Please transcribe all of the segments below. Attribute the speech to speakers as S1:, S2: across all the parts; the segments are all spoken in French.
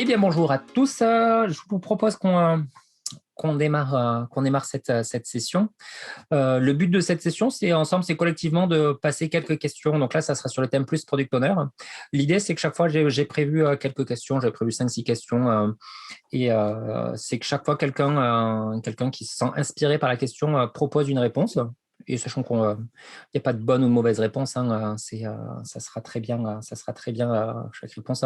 S1: Eh bien, bonjour à tous. Je vous propose qu'on démarre cette session. Le but de cette session, c'est collectivement de passer quelques questions. Donc là, ça sera sur le thème plus Product Owner. L'idée, c'est que chaque fois, j'ai prévu quelques questions. J'ai prévu 5-6 questions. C'est que chaque fois, quelqu'un qui se sent inspiré par la question propose une réponse. Et sachant qu'il n'y a pas de bonne ou de mauvaise réponse, ça sera très bien chaque réponse.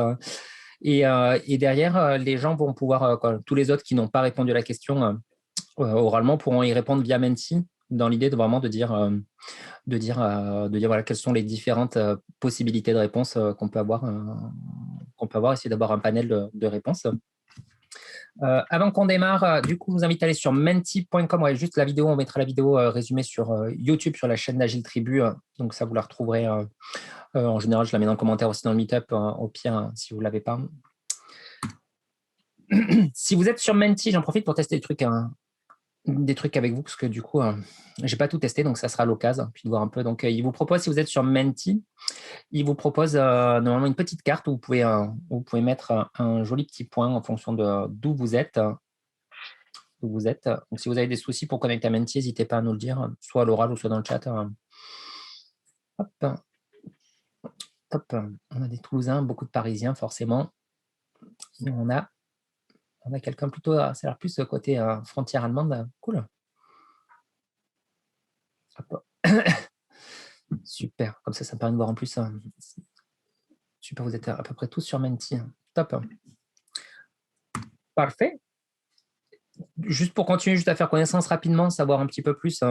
S1: Et derrière, les gens vont pouvoir, tous les autres qui n'ont pas répondu à la question oralement pourront y répondre via Menti, dans l'idée de vraiment de dire voilà, quelles sont les différentes possibilités de réponse qu'on peut avoir, essayer d'avoir un panel de réponses. Avant qu'on démarre, du coup, je vous invite à aller sur menti.com. Ouais, juste la vidéo, on mettra la vidéo résumée sur YouTube, sur la chaîne d'Agile Tribu. Donc ça, vous la retrouverez. En général, je la mets dans le commentaire aussi dans le Meetup, au pire, si vous ne l'avez pas. Si vous êtes sur Menti, j'en profite pour tester des trucs avec vous, parce que du coup, je n'ai pas tout testé, donc ça sera l'occasion, puis de voir un peu. Donc, il vous propose, si vous êtes sur Menti, il vous propose normalement une petite carte où vous pouvez mettre un joli petit point en fonction d'où vous êtes. Donc, si vous avez des soucis pour connecter à Menti, n'hésitez pas à nous le dire, soit à l'oral ou soit dans le chat. Hop. Hop. On a des Toulousains, beaucoup de Parisiens, forcément. Et on a quelqu'un plutôt, ça a l'air plus côté frontière allemande. Cool. Hop. Super, comme ça me permet de voir en plus. Super, vous êtes à peu près tous sur Menti. Top. Parfait. Juste pour continuer juste à faire connaissance rapidement, savoir un petit peu plus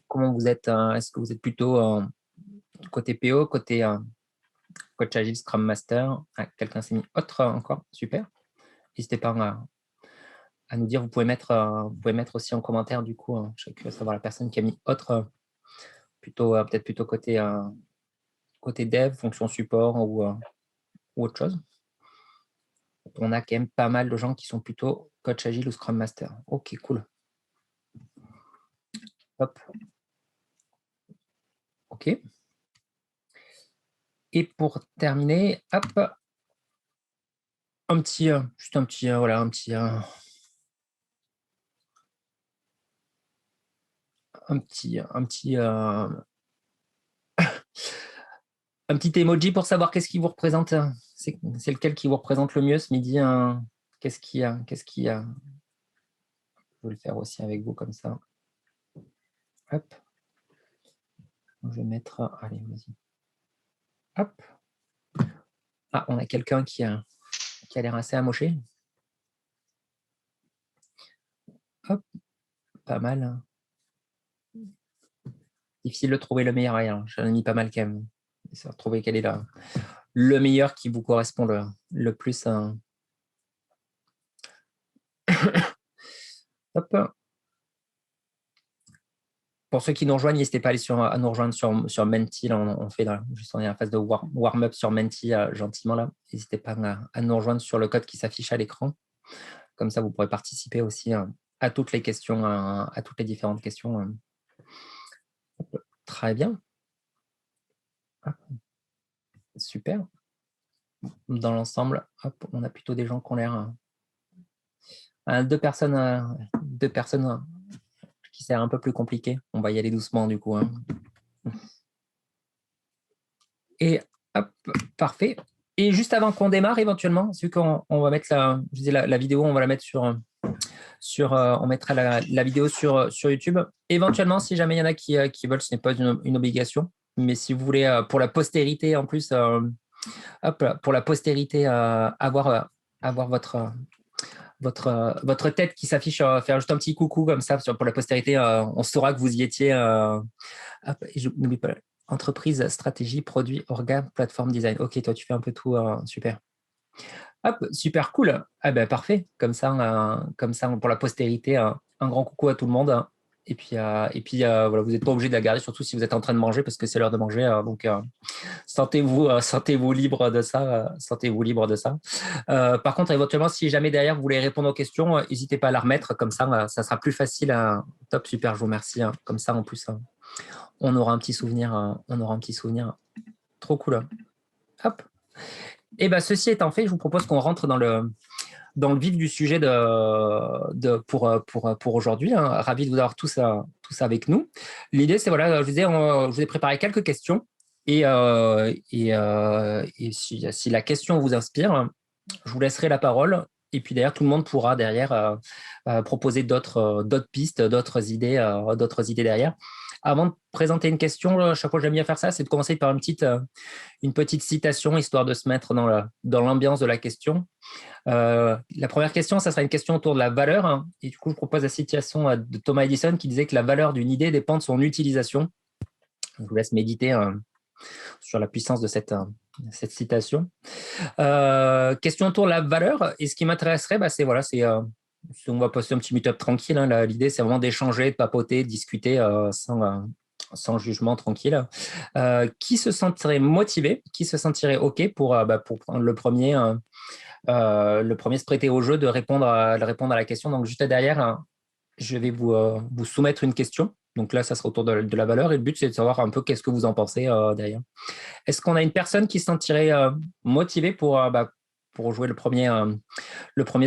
S1: comment vous êtes. Est-ce que vous êtes plutôt côté PO, côté coach Agile, Scrum Master? Quelqu'un s'est mis autre encore. Super. N'hésitez pas à nous dire. Vous pouvez mettre aussi en commentaire du coup. Je sais que savoir la personne qui a mis autre, peut-être plutôt côté dev, fonction support ou autre chose. On a quand même pas mal de gens qui sont plutôt coach Agile ou Scrum Master. Ok, cool. Hop. Ok. Et pour terminer, hop, juste un petit emoji pour savoir qu'est-ce qui vous représente. C'est lequel qui vous représente le mieux ce midi. Qu'est-ce qu'il y a? Je vais le faire aussi avec vous comme ça. Hop. Je vais mettre. Allez, vas-y. Hop. Ah, on a quelqu'un qui a l'air assez amoché. Hop. Pas mal. Difficile de trouver le meilleur. J'en ai mis pas mal quand même. Essayer de trouver quel est le meilleur qui vous correspond le plus. Hop. Pour ceux qui nous rejoignent, n'hésitez pas à nous rejoindre sur Menti. Là, on est en phase de warm-up sur Menti, gentiment. Là. N'hésitez pas à nous rejoindre sur le code qui s'affiche à l'écran. Comme ça, vous pourrez participer aussi à toutes les questions, à toutes les différentes questions. Très bien. Super. Dans l'ensemble, on a plutôt des gens qui ont l'air... deux personnes qui c'est un peu plus compliqué. On va y aller doucement du coup. Et hop, parfait. Et juste avant qu'on démarre, éventuellement, vu qu'on va mettre la vidéo, on va la mettre on mettra la vidéo sur YouTube. Éventuellement, si jamais il y en a qui veulent, ce n'est pas une obligation, mais si vous voulez, pour la postérité en plus, pour la postérité, avoir votre tête qui s'affiche, faire juste un petit coucou comme ça pour la postérité, on saura que vous y étiez. Je n'oublie pas. Entreprise, stratégie, produit, orga, plateforme, design. Ok, toi, tu fais un peu tout. Super. Hop, super cool. Ah ben, parfait. Comme ça, pour la postérité, un grand coucou à tout le monde. Et puis voilà, vous n'êtes pas obligé de la garder, surtout si vous êtes en train de manger, parce que c'est l'heure de manger. Donc, sentez-vous libre de ça. Sentez-vous libre de ça. Par contre, éventuellement, si jamais derrière vous voulez répondre aux questions, n'hésitez pas à la remettre. Comme ça sera plus facile. Top, super, je vous remercie. Comme ça, en plus, on aura un petit souvenir. Trop cool. Hop. Et ben, ceci étant fait, je vous propose qu'on rentre dans le vif du sujet pour aujourd'hui. Hein. Ravi de vous avoir tous avec nous. L'idée, c'est, voilà, je vous ai préparé quelques questions. Et si la question vous inspire, je vous laisserai la parole. Et puis derrière, tout le monde pourra derrière proposer d'autres pistes, d'autres idées derrière. Avant de présenter une question, chaque fois que j'aime bien faire ça, c'est de commencer par une petite citation, histoire de se mettre dans l'ambiance de la question. La première question, ça sera une question autour de la valeur. Hein. Et du coup, je propose la citation de Thomas Edison qui disait que la valeur d'une idée dépend de son utilisation. Je vous laisse méditer sur la puissance de cette citation. Question autour de la valeur. Et ce qui m'intéresserait, c'est on va poster un petit meet-up tranquille. Hein. L'idée, c'est vraiment d'échanger, de papoter, de discuter sans jugement, tranquille. Qui se sentirait motivé, qui se sentirait OK pour prendre le premier se prêter au jeu de répondre à la question. Donc, juste derrière, hein, je vais vous soumettre une question. Donc là, ça sera autour de la valeur. Et le but, c'est de savoir un peu qu'est-ce que vous en pensez derrière. Est-ce qu'on a une personne qui se sentirait motivée pour jouer le premier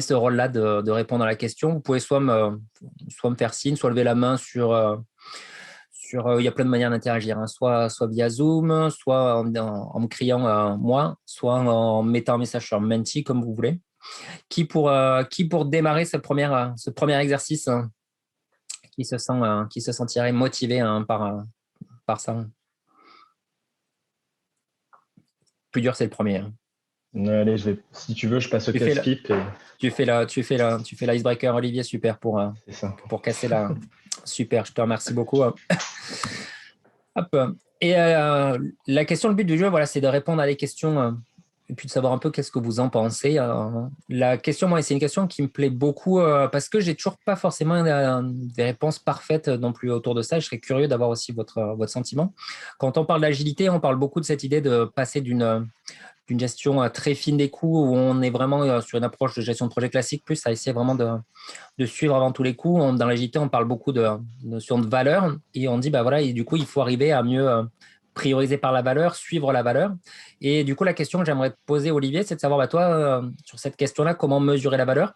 S1: ce rôle-là de répondre à la question? Vous pouvez soit me faire signe, soit lever la main il y a plein de manières d'interagir, hein. Soit via Zoom, soit en me criant moi, soit en mettant un message sur Menti, comme vous voulez. Qui pour démarrer ce premier exercice, hein, qui se sentirait motivé, hein, par ça? Plus dur, c'est le premier. Hein.
S2: Allez, si tu veux, je passe au casse-pipe.
S1: Tu fais l'icebreaker, Olivier, super, pour casser la... Super, je te remercie beaucoup. Hop. Et la question, le but du jeu, voilà, c'est de répondre à des questions et puis de savoir un peu qu'est-ce que vous en pensez. La question, moi, c'est une question qui me plaît beaucoup parce que j'ai toujours pas forcément des réponses parfaites non plus autour de ça. Je serais curieux d'avoir aussi votre sentiment. Quand on parle d'agilité, on parle beaucoup de cette idée de passer d'une gestion très fine des coûts où on est vraiment sur une approche de gestion de projet classique, plus à essayer vraiment de suivre avant tous les coups. Dans l'agilité, on parle beaucoup de notion de valeur et on dit, et du coup, il faut arriver à mieux prioriser par la valeur, suivre la valeur. Et du coup, la question que j'aimerais te poser, Olivier, c'est de savoir, toi, sur cette question-là, comment mesurer la valeur?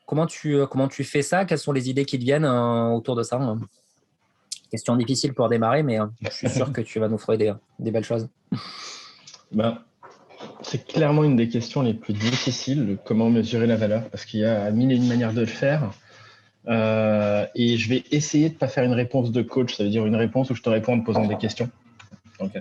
S1: Comment tu fais ça? Quelles sont les idées qui te viennent autour de ça? Question difficile pour démarrer, mais je suis sûr que tu vas nous faire des belles choses.
S2: C'est clairement une des questions les plus difficiles, comment mesurer la valeur, parce qu'il y a mille et une manières de le faire. Et je vais essayer de ne pas faire une réponse de coach, ça veut dire une réponse où je te réponds en te posant des questions. Donc,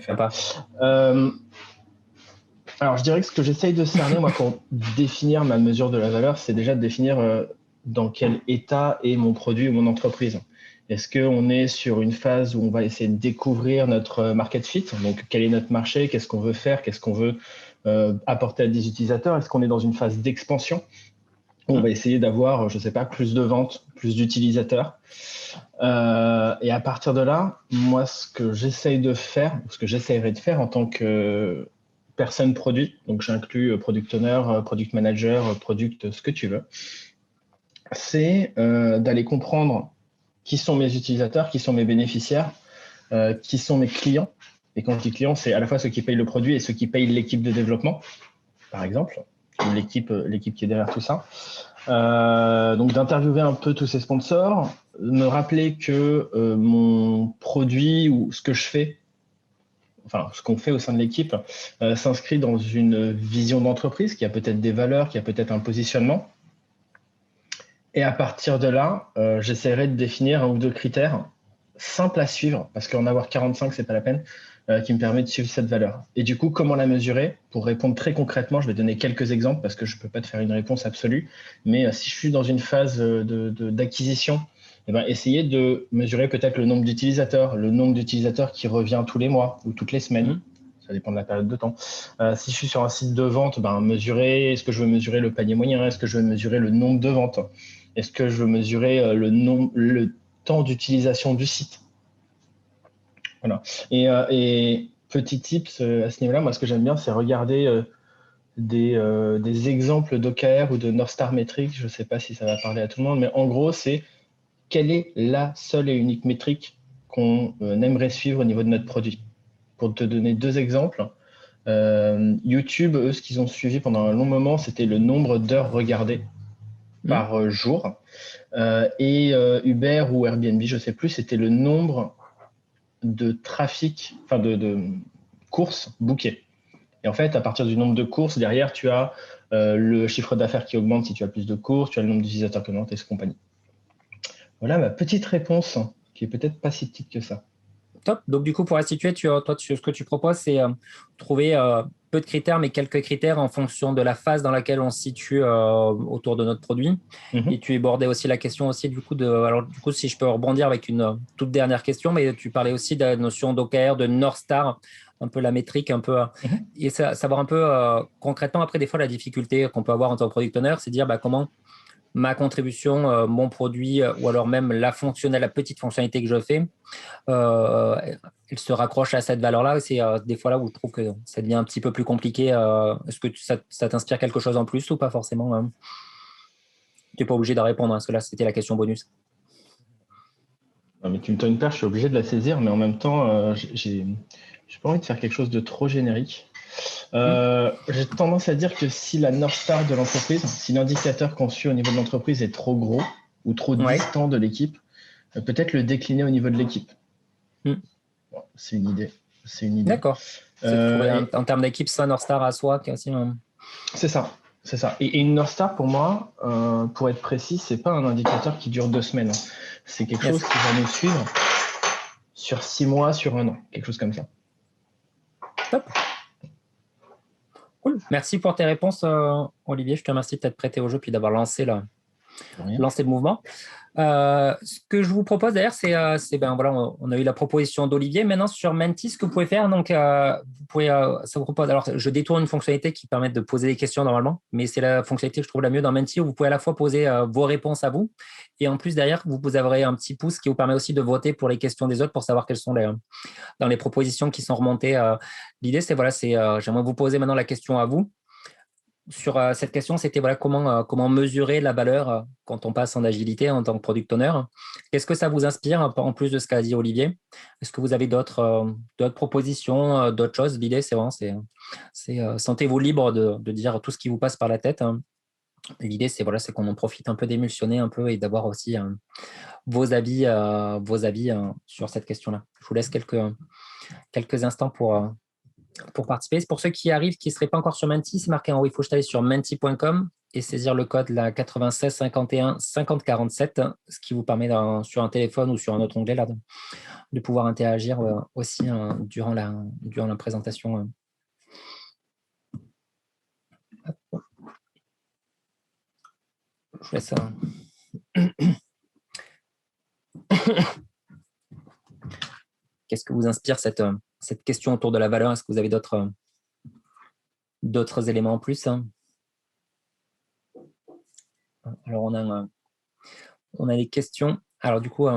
S2: alors, je dirais que ce que j'essaye de cerner, moi, pour définir ma mesure de la valeur, c'est déjà de définir dans quel état est mon produit ou mon entreprise. Est-ce qu'on est sur une phase où on va essayer de découvrir notre market fit? Donc, quel est notre marché? Qu'est-ce qu'on veut faire? Qu'est-ce qu'on veut apporter à des utilisateurs? Est-ce qu'on est dans une phase d'expansion? On va essayer d'avoir, je ne sais pas, plus de ventes, plus d'utilisateurs. Et à partir de là, moi, ce que j'essaye de faire, ce que j'essayerai de faire en tant que personne produit, donc j'inclus product owner, product manager, product, ce que tu veux, c'est d'aller comprendre qui sont mes utilisateurs, qui sont mes bénéficiaires, qui sont mes clients. Et quand je dis clients, c'est à la fois ceux qui payent le produit et ceux qui payent l'équipe de développement, par exemple, ou l'équipe qui est derrière tout ça. Donc d'interviewer un peu tous ces sponsors, me rappeler que mon produit ou ce que je fais, enfin ce qu'on fait au sein de l'équipe, s'inscrit dans une vision d'entreprise qui a peut-être des valeurs, qui a peut-être un positionnement. Et à partir de là, j'essaierai de définir un ou deux critères simples à suivre, parce qu'en avoir 45, c'est pas la peine, qui me permet de suivre cette valeur. Et du coup, comment la mesurer? Pour répondre très concrètement, je vais donner quelques exemples, parce que je ne peux pas te faire une réponse absolue, mais si je suis dans une phase d'acquisition, essayer de mesurer peut-être le nombre d'utilisateurs qui revient tous les mois ou toutes les semaines. Ça dépend de la période de temps. Si je suis sur un site de vente, est-ce que je veux mesurer le panier moyen? Est-ce que je veux mesurer le nombre de ventes? Est-ce que je veux mesurer le temps d'utilisation du site? Voilà. Et petit tips à ce niveau-là, moi, ce que j'aime bien, c'est regarder des exemples d'OKR ou de North Star Metrics. Je ne sais pas si ça va parler à tout le monde, mais en gros, c'est quelle est la seule et unique métrique qu'on aimerait suivre au niveau de notre produit. Pour te donner deux exemples, YouTube, eux, ce qu'ils ont suivi pendant un long moment, c'était le nombre d'heures regardées par jour. Et Uber ou Airbnb, je ne sais plus, c'était le nombre de trafic, enfin de courses bookées. Et en fait, à partir du nombre de courses, derrière, tu as le chiffre d'affaires qui augmente si tu as plus de courses, tu as le nombre d'utilisateurs qui augmente et compagnie. Voilà ma petite réponse, qui est peut-être pas si petite que ça.
S1: Top. Donc, du coup, pour restituer, ce que tu proposes, c'est trouver peu de critères, mais quelques critères en fonction de la phase dans laquelle on se situe autour de notre produit. Et tu abordais aussi la question aussi, du coup, alors, du coup, si je peux rebondir avec une toute dernière question, mais tu parlais aussi de la notion d'OKR, de North Star, un peu la métrique, un peu, et savoir un peu concrètement, après, des fois, la difficulté qu'on peut avoir en tant que product owner, c'est dire comment ma contribution, mon produit, ou alors même la petite fonctionnalité que je fais, elle se raccroche à cette valeur-là. C'est des fois là où je trouve que ça devient un petit peu plus compliqué. Est-ce que ça t'inspire quelque chose en plus ou pas forcément Tu n'es pas obligé de répondre, parce que là, c'était la question bonus.
S2: Non, mais tu me tends une perche, je suis obligé de la saisir, mais en même temps, j'ai pas envie de faire quelque chose de trop générique. J'ai tendance à dire que si la North Star de l'entreprise, si l'indicateur qu'on suit au niveau de l'entreprise est trop gros ou trop distant de l'équipe, peut-être le décliner au niveau de l'équipe. Bon, c'est une idée.
S1: D'accord. C'est de trouver en termes d'équipe, ça, North Star à soi.
S2: C'est ça. C'est ça. Et une North Star, pour moi, pour être précis, c'est pas un indicateur qui dure 2 semaines. C'est quelque chose qui va nous suivre sur 6 mois, sur 1 an, quelque chose comme ça.
S1: Top. Cool. Merci pour tes réponses, Olivier. Je te remercie de t'être prêté au jeu puis d'avoir lancé le mouvement. Ce que je vous propose d'ailleurs, c'est voilà, on a eu la proposition d'Olivier. Maintenant, sur Menti, ce que vous pouvez faire, donc vous pouvez, ça vous propose. Alors, je détourne une fonctionnalité qui permet de poser des questions normalement, mais c'est la fonctionnalité que je trouve la mieux dans Menti, où vous pouvez à la fois poser vos réponses à vous, et en plus derrière, vous aurez un petit pouce qui vous permet aussi de voter pour les questions des autres pour savoir quelles sont dans les propositions qui sont remontées. L'idée, c'est voilà, j'aimerais vous poser maintenant la question à vous. Sur cette question, c'était voilà, comment mesurer la valeur quand on passe en agilité en tant que product owner. Qu'est-ce que ça vous inspire en plus de ce qu'a dit Olivier? Est-ce que vous avez d'autres propositions, d'autres choses? L'idée, c'est vraiment, sentez-vous libre de dire tout ce qui vous passe par la tête. L'idée, c'est qu'on en profite un peu d'émulsionner un peu et d'avoir aussi vos avis sur cette question-là. Je vous laisse quelques instants pour participer. Pour ceux qui arrivent, qui ne seraient pas encore sur Menti, c'est marqué en haut, il faut aller sur menti.com et saisir le code 96 51 50 47, ce qui vous permet sur un téléphone ou sur un autre onglet là, de pouvoir interagir aussi durant la présentation. Je laisse ça. Qu'est-ce que vous inspire cette question autour de la valeur? Est-ce que vous avez d'autres éléments en plus? Alors, on a des questions. Alors, du coup,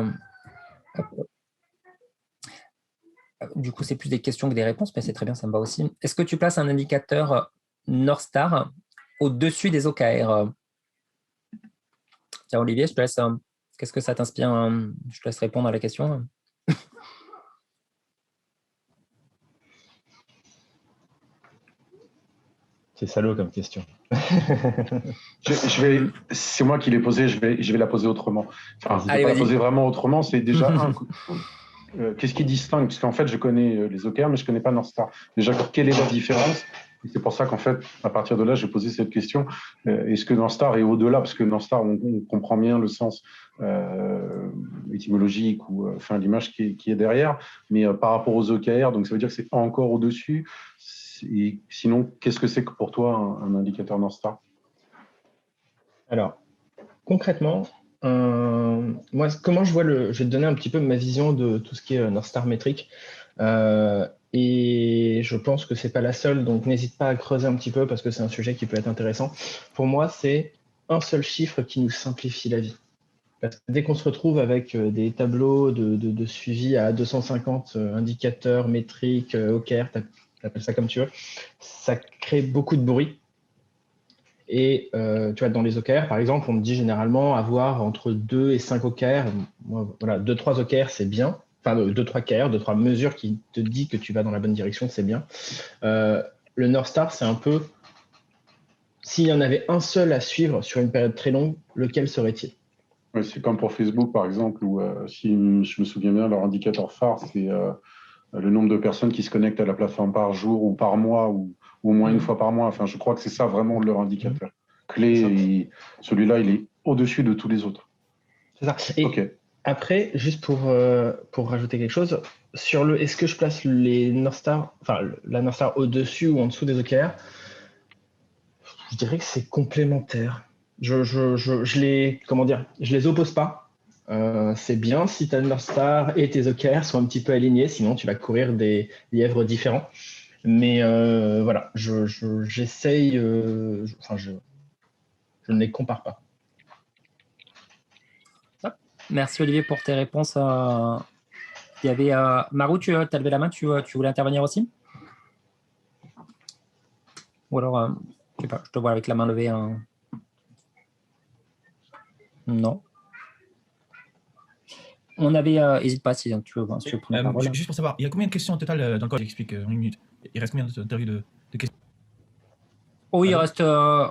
S1: c'est plus des questions que des réponses, mais c'est très bien, ça me va aussi. Est-ce que tu places un indicateur North Star au-dessus des OKR? Tiens, Olivier, je te laisse. Qu'est-ce que ça t'inspire? Je te laisse répondre à la question.
S2: C'est salaud comme question.
S3: C'est moi qui l'ai posée, je vais la poser autrement. Enfin,
S1: Allez,
S3: pas la poser vraiment autrement, c'est déjà qu'est-ce qui distingue? Parce qu'en fait, je connais les OKR, mais je ne connais pas North Star. Déjà, quelle est la différence? C'est pour ça qu'en fait, à partir de là, j'ai posé cette question. Est-ce que North Star est au-delà? Parce que North Star, on comprend bien le sens étymologique ou l'image qui est derrière. Mais par rapport aux OKR, donc ça veut dire que c'est encore au-dessus. Et sinon, qu'est-ce que c'est que pour toi un indicateur North Star?
S2: Alors, concrètement, moi, comment je vois je vais te donner un petit peu ma vision de tout ce qui est North Star métrique. Et je pense que c'est pas la seule, donc n'hésite pas à creuser un petit peu parce que c'est un sujet qui peut être intéressant. Pour moi, c'est un seul chiffre qui nous simplifie la vie. Parce que dès qu'on se retrouve avec des tableaux de suivi à 250 indicateurs, métriques, OKR, t'appelles ça comme tu veux, ça crée beaucoup de bruit. Et tu vois, dans les OKR, par exemple, on me dit généralement avoir entre 2 et 5 OKR. Voilà, 2-3 OKR, c'est bien. Enfin, 2-3 KR, 2-3 mesures qui te disent que tu vas dans la bonne direction, c'est bien. le North Star, c'est un peu, s'il y en avait un seul à suivre sur une période très longue, lequel serait-il?
S3: Ouais, c'est comme pour Facebook, par exemple, où, si je me souviens bien, leur indicateur phare, c'est le nombre de personnes qui se connectent à la plateforme par jour ou par mois ou au moins une fois par mois. Enfin, je crois que c'est ça vraiment leur indicateur clé. Et celui-là, il est au-dessus de tous les autres.
S2: C'est ça. Et après, juste pour rajouter quelque chose, est-ce que je place les North Star, enfin la North Star au-dessus ou en dessous des OKR? Je dirais que c'est complémentaire. Je les oppose pas. C'est bien si ta North Star et tes OKR sont un petit peu alignés, sinon tu vas courir des lièvres différents. Mais voilà, j'essaye, je ne les compare pas.
S1: Merci Olivier pour tes réponses. Il y avait Marou, tu as levé la main, tu voulais intervenir aussi? Ou alors, je sais pas, je te vois avec la main levée. Non. On avait, n'hésite pas si tu veux prendre la parole.
S4: Juste pour savoir, il y a combien de questions au total dans le code? J'explique en une minute. Il reste combien d'interviews de questions?
S1: Oui, il reste.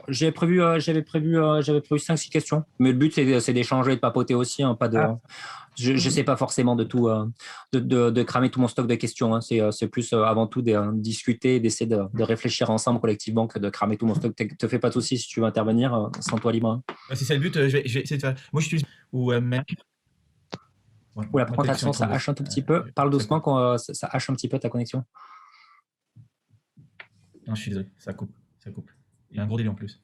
S1: J'avais prévu 5-6 questions. Mais le but, c'est d'échanger et de papoter aussi. Hein, pas de. Je ne sais pas forcément de tout, de cramer tout mon stock de questions. Hein. C'est plus avant tout de discuter, d'essayer de réfléchir ensemble collectivement que de cramer tout mon stock. Te fais pas de soucis si tu veux intervenir, sens-toi libre. Hein.
S4: C'est ça le but. Je vais essayer de faire. Moi, j'utilise. Ou même.
S1: Ou la présentation, ça hache un tout petit peu. Parle doucement quand ça hache un petit peu ta connexion.
S4: Non, je suis désolé. Ça coupe. Il y a un gros délai en plus.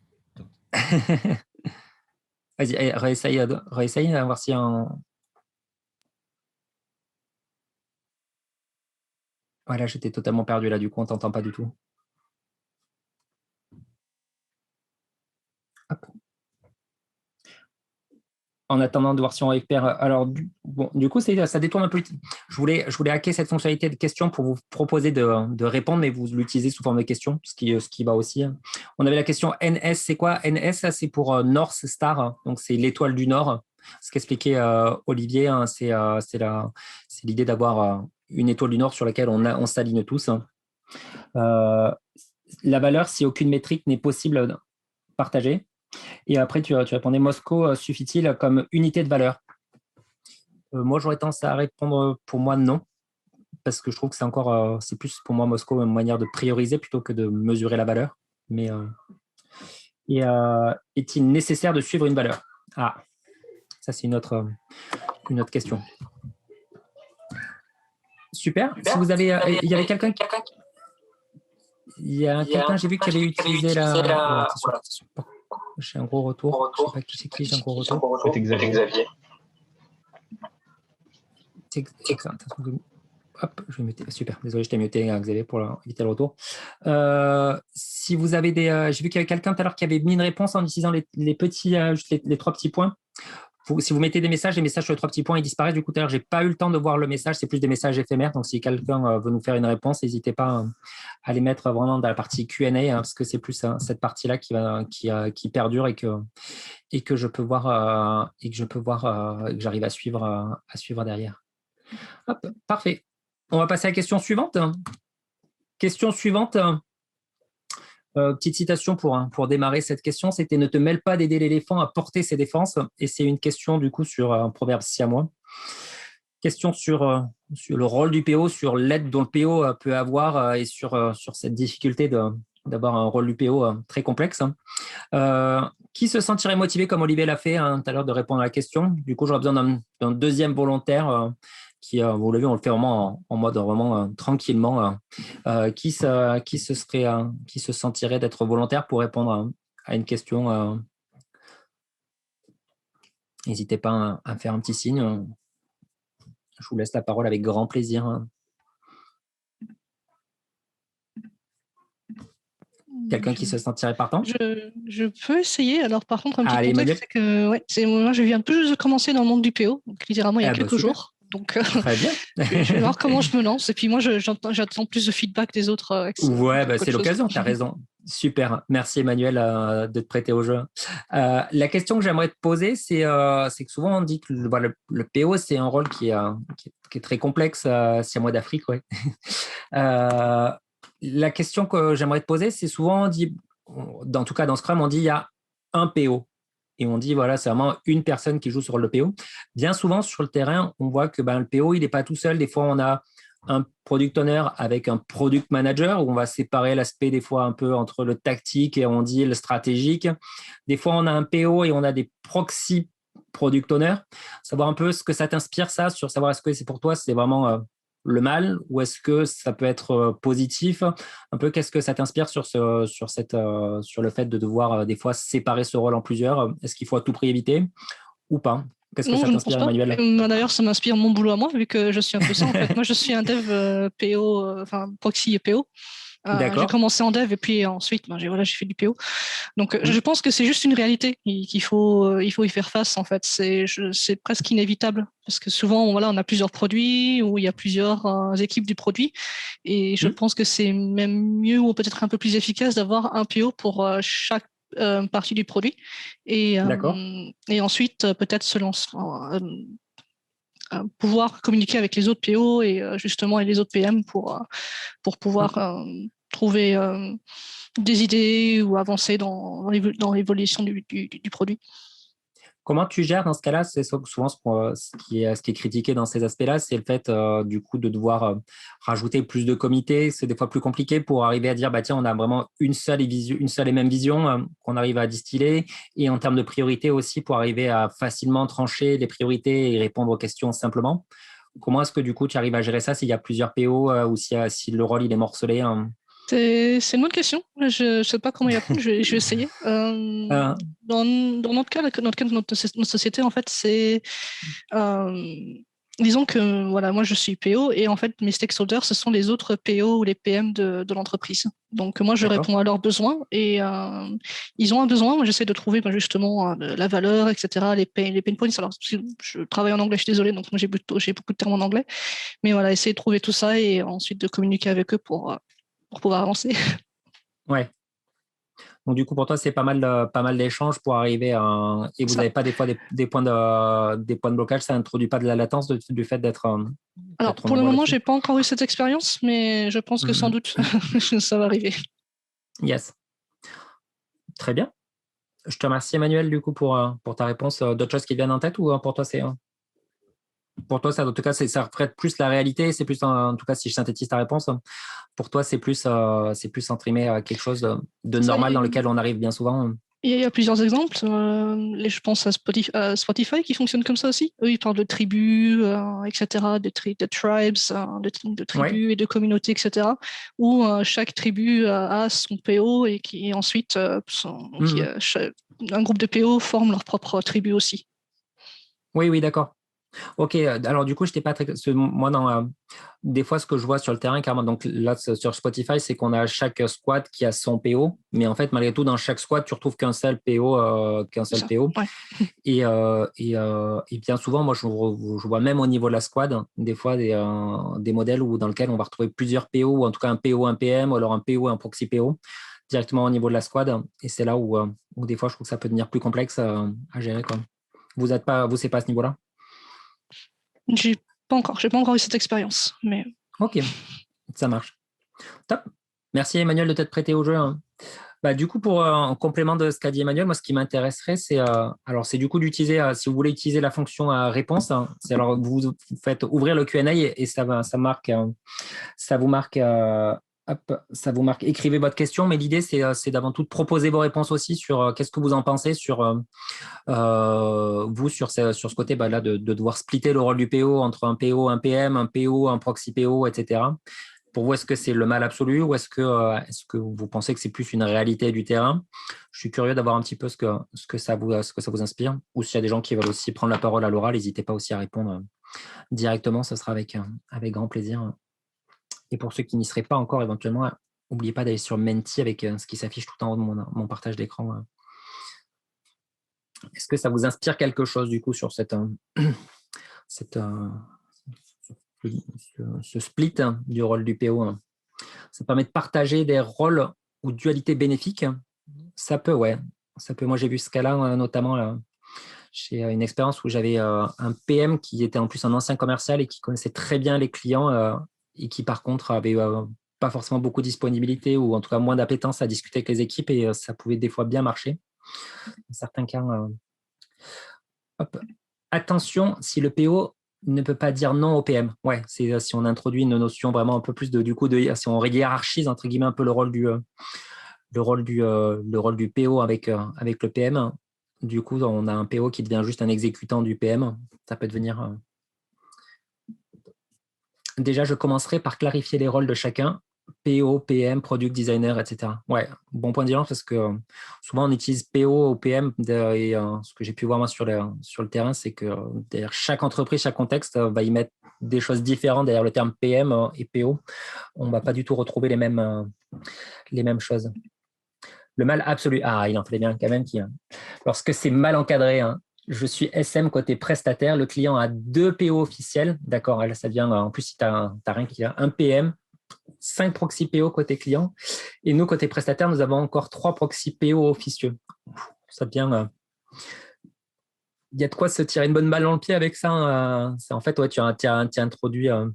S1: Vas-y, réessaye, à voir si Voilà, j'étais totalement perdu là, du coup, on t'entend pas du tout. Hop. En attendant de voir si on récupère. Alors, du coup, ça détourne un peu. Je voulais hacker cette fonctionnalité de questions pour vous proposer de répondre, mais vous l'utilisez sous forme de questions, ce qui va aussi. On avait la question NS, c'est quoi? NS, c'est pour North Star, donc c'est l'étoile du Nord. Ce qu'expliquait Olivier, hein, c'est l'idée d'avoir une étoile du Nord sur laquelle on s'aligne tous. La valeur, si aucune métrique n'est possible partagée. Et après, tu répondais Moscou suffit-il comme unité de valeur? Moi, j'aurais tendance à répondre pour moi non, parce que je trouve que c'est plus pour moi Moscou une manière de prioriser plutôt que de mesurer la valeur. Mais est-il nécessaire de suivre une valeur? Ah, ça c'est une autre question. Super. Si vous avez, il y avait quelqu'un. Il y a quelqu'un, j'ai vu qui avait utilisé la. J'ai un gros retour. Je ne sais pas qui c'est qui, j'ai un gros retour.
S2: C'est Xavier.
S1: Hop, je vais muter. Super, désolé, je t'ai muté, Xavier, pour éviter le retour. Si vous avez j'ai vu qu'il y avait quelqu'un tout à l'heure qui avait mis une réponse en utilisant les petits, juste les 3 petits points. Si vous mettez des messages, les messages sur les 3 petits points, ils disparaissent. Du coup, tout à l'heure, je n'ai pas eu le temps de voir le message. C'est plus des messages éphémères. Donc, si quelqu'un veut nous faire une réponse, n'hésitez pas à les mettre vraiment dans la partie Q&A, parce que c'est plus cette partie-là qui perdure et que je peux voir et que j'arrive à suivre derrière. Hop, parfait. On va passer à la question suivante. Question suivante. Petite citation pour démarrer cette question, c'était « Ne te mêle pas d'aider l'éléphant à porter ses défenses ». Et c'est une question du coup sur un proverbe siamois. Question sur le rôle du PO, sur l'aide dont le PO peut avoir et sur cette difficulté d'avoir un rôle du PO très complexe. Qui se sentirait motivé, comme Olivier l'a fait tout à l'heure, de répondre à la question? Du coup, j'aurais besoin d'un deuxième volontaire qui, vous l'avez vu, on le fait vraiment en mode vraiment tranquillement. Qui se sentirait d'être volontaire pour répondre à une question? N'hésitez pas à faire un petit signe. Je vous laisse la parole avec grand plaisir. Quelqu'un qui se sentirait partant?
S5: Je peux essayer. Alors, par contre, un petit
S1: Allez,
S5: contexte, c'est que moi, je viens tout juste de commencer dans le monde du PO, donc littéralement il y a quelques jours. Donc,
S1: très bien.
S5: Je vais voir comment je me lance. Et puis moi, j'attends plus de feedback des autres.
S1: Ouais, c'est l'occasion, tu as raison. Super, merci Emmanuel de te prêter au jeu. La question que j'aimerais te poser, c'est que souvent on dit que le PO, c'est un rôle qui est très complexe, c'est à moi d'Afrique. Ouais. la question que j'aimerais te poser, c'est souvent, on dit, en tout cas dans Scrum, on dit il y a un PO. Et on dit, voilà, c'est vraiment une personne qui joue sur le PO. Bien souvent, sur le terrain, on voit que le PO, il n'est pas tout seul. Des fois, on a un product owner avec un product manager où on va séparer l'aspect des fois un peu entre le tactique et on dit le stratégique. Des fois, on a un PO et on a des proxy product owners. Savoir un peu ce que ça t'inspire, ça, sur savoir est-ce que c'est pour toi, c'est vraiment le mal ou est-ce que ça peut être positif? Un peu, qu'est-ce que ça t'inspire sur le fait de devoir des fois séparer ce rôle en plusieurs? Est-ce qu'il faut à tout prix éviter ou pas? Qu'est-ce que
S5: Non,
S1: ça
S5: je ne pense
S1: t'inspire,
S5: pas.
S1: Emmanuel?
S5: D'ailleurs, ça m'inspire mon boulot à moi, vu que je suis un peu ça. En fait, moi, je suis un dev PO, enfin proxy et PO. J'ai
S1: D'accord.
S5: commencé en dev et puis ensuite, j'ai fait du PO. Donc, je pense que c'est juste une réalité qu'il faut y faire face. En fait, c'est presque inévitable parce que souvent, voilà, on a plusieurs produits ou il y a plusieurs équipes du produit, et je pense que c'est même mieux ou peut-être un peu plus efficace d'avoir un PO pour chaque partie du produit, et ensuite peut-être se lancer. Pouvoir communiquer avec les autres PO et justement et les autres PM pour pouvoir trouver des idées ou avancer dans l'évolution du produit.
S1: Comment tu gères dans ce cas-là? C'est souvent ce qui est critiqué dans ces aspects-là, c'est le fait du coup de devoir rajouter plus de comités. C'est des fois plus compliqué pour arriver à dire tiens, on a vraiment une seule et même vision qu'on arrive à distiller, et en termes de priorité aussi pour arriver à facilement trancher les priorités et répondre aux questions simplement. Comment est-ce que du coup tu arrives à gérer ça s'il y a plusieurs PO ou si le rôle il est morcelé?
S5: C'est une bonne question. Je ne sais pas comment y répondre. Je vais essayer. Dans notre cas, notre société, en fait, c'est disons que voilà, moi je suis PO et en fait mes stakeholders, ce sont les autres PO ou les PM de l'entreprise. Donc moi je réponds à leurs besoins et ils ont un besoin. Moi j'essaie de trouver justement la valeur, etc. Les pain points. Alors je travaille en anglais, je suis désolée, donc moi j'ai beaucoup de termes en anglais. Mais voilà, essayer de trouver tout ça et ensuite de communiquer avec eux pour pouvoir avancer.
S1: Ouais. Donc, du coup, pour toi, c'est pas mal d'échanges pour arriver à… Et vous n'avez pas des fois des points de blocage, ça n'introduit pas de la latence du fait d'être…
S5: Alors, pour le moment, je n'ai pas encore eu cette expérience, mais je pense que sans doute, ça va arriver.
S1: Yes. Très bien. Je te remercie, Emmanuel, du coup, pour ta réponse. D'autres choses qui viennent en tête ou pour toi, c'est… Pour toi, ça, en tout cas, ça reflète plus la réalité. C'est plus, en tout cas, si je synthétise ta réponse, pour toi, c'est plus imprimé à quelque chose de normal dans lequel on arrive bien souvent.
S5: Il y a plusieurs exemples. Je pense à Spotify qui fonctionne comme ça aussi. Eux, ils parlent de tribus, etc., de tribes, de tribus et de communautés, etc., où chaque tribu a son PO et qui ensuite, un groupe de PO forme leur propre tribu aussi.
S1: Oui, d'accord. Ok, alors du coup, je n'étais pas très… Moi, des fois, ce que je vois sur le terrain, carrément, donc là, sur Spotify, c'est qu'on a chaque squad qui a son PO, mais en fait, malgré tout, dans chaque squad, tu retrouves qu'un seul PO.
S5: Ouais.
S1: Et bien souvent, moi, je vois même au niveau de la squad, des fois, des modèles dans lesquels on va retrouver plusieurs PO, ou en tout cas un PO, un PM, ou alors un PO, un proxy PO, directement au niveau de la squad. Et c'est là où des fois, je trouve que ça peut devenir plus complexe à gérer, quoi. Vous, c'est pas à ce niveau-là?
S5: J'ai pas encore eu cette expérience, mais…
S1: Ok, ça marche. Top. Merci Emmanuel de t'être prêté au jeu. Du coup, en complément de ce qu'a dit Emmanuel, moi, ce qui m'intéresserait, c'est du coup d'utiliser, si vous voulez utiliser la fonction réponse, c'est alors vous faites ouvrir le Q&A et ça vous marque écrivez votre question, mais l'idée c'est d'avant tout de proposer vos réponses aussi sur qu'est-ce que vous en pensez sur vous sur ce côté là de devoir splitter le rôle du PO entre un PO, un PM, un PO, un proxy PO, etc. Pour vous, est-ce que c'est le mal absolu ou est-ce que vous pensez que c'est plus une réalité du terrain? Je suis curieux d'avoir un petit peu ce que ça vous inspire. Ou s'il y a des gens qui veulent aussi prendre la parole à l'oral, n'hésitez pas aussi à répondre directement. Ce sera avec grand plaisir. Et pour ceux qui n'y seraient pas encore, éventuellement, n'oubliez pas d'aller sur Menti avec ce qui s'affiche tout en haut de mon partage d'écran. Est-ce que ça vous inspire quelque chose du coup sur ce split du rôle du PO? Ça permet de partager des rôles ou dualités bénéfiques. Ça peut, ouais. Ça peut. Moi, j'ai vu ce cas-là, notamment chez une expérience où j'avais un PM qui était en plus un ancien commercial et qui connaissait très bien les clients et qui, par contre, avait pas forcément beaucoup de disponibilité ou en tout cas moins d'appétence à discuter avec les équipes et ça pouvait des fois bien marcher. Dans certains cas, hop. Attention, si le PO ne peut pas dire non au PM. Ouais, c'est si on introduit une notion vraiment un peu plus si on hiérarchise entre guillemets un peu le rôle du PO avec le PM. Du coup, on a un PO qui devient juste un exécutant du PM. Ça peut devenir. Déjà, je commencerai par clarifier les rôles de chacun. PO, PM, Product Designer, etc. Ouais, bon point de vigilance parce que souvent on utilise PO ou PM et ce que j'ai pu voir moi sur le terrain, c'est que derrière chaque entreprise, chaque contexte va y mettre des choses différentes derrière le terme PM et PO. On ne va pas du tout retrouver les mêmes choses. Le mal absolu. Ah, il en fallait bien quand même lorsque c'est mal encadré, je suis SM côté prestataire, le client a 2 PO officiels, d'accord, là ça devient, en plus si tu n'as rien qui a un PM, 5 proxy PO côté client, et nous côté prestataire, nous avons encore 3 proxy PO officieux. Ça devient... il y a de quoi se tirer une bonne balle dans le pied avec ça. En fait, ouais, tu as introduit... en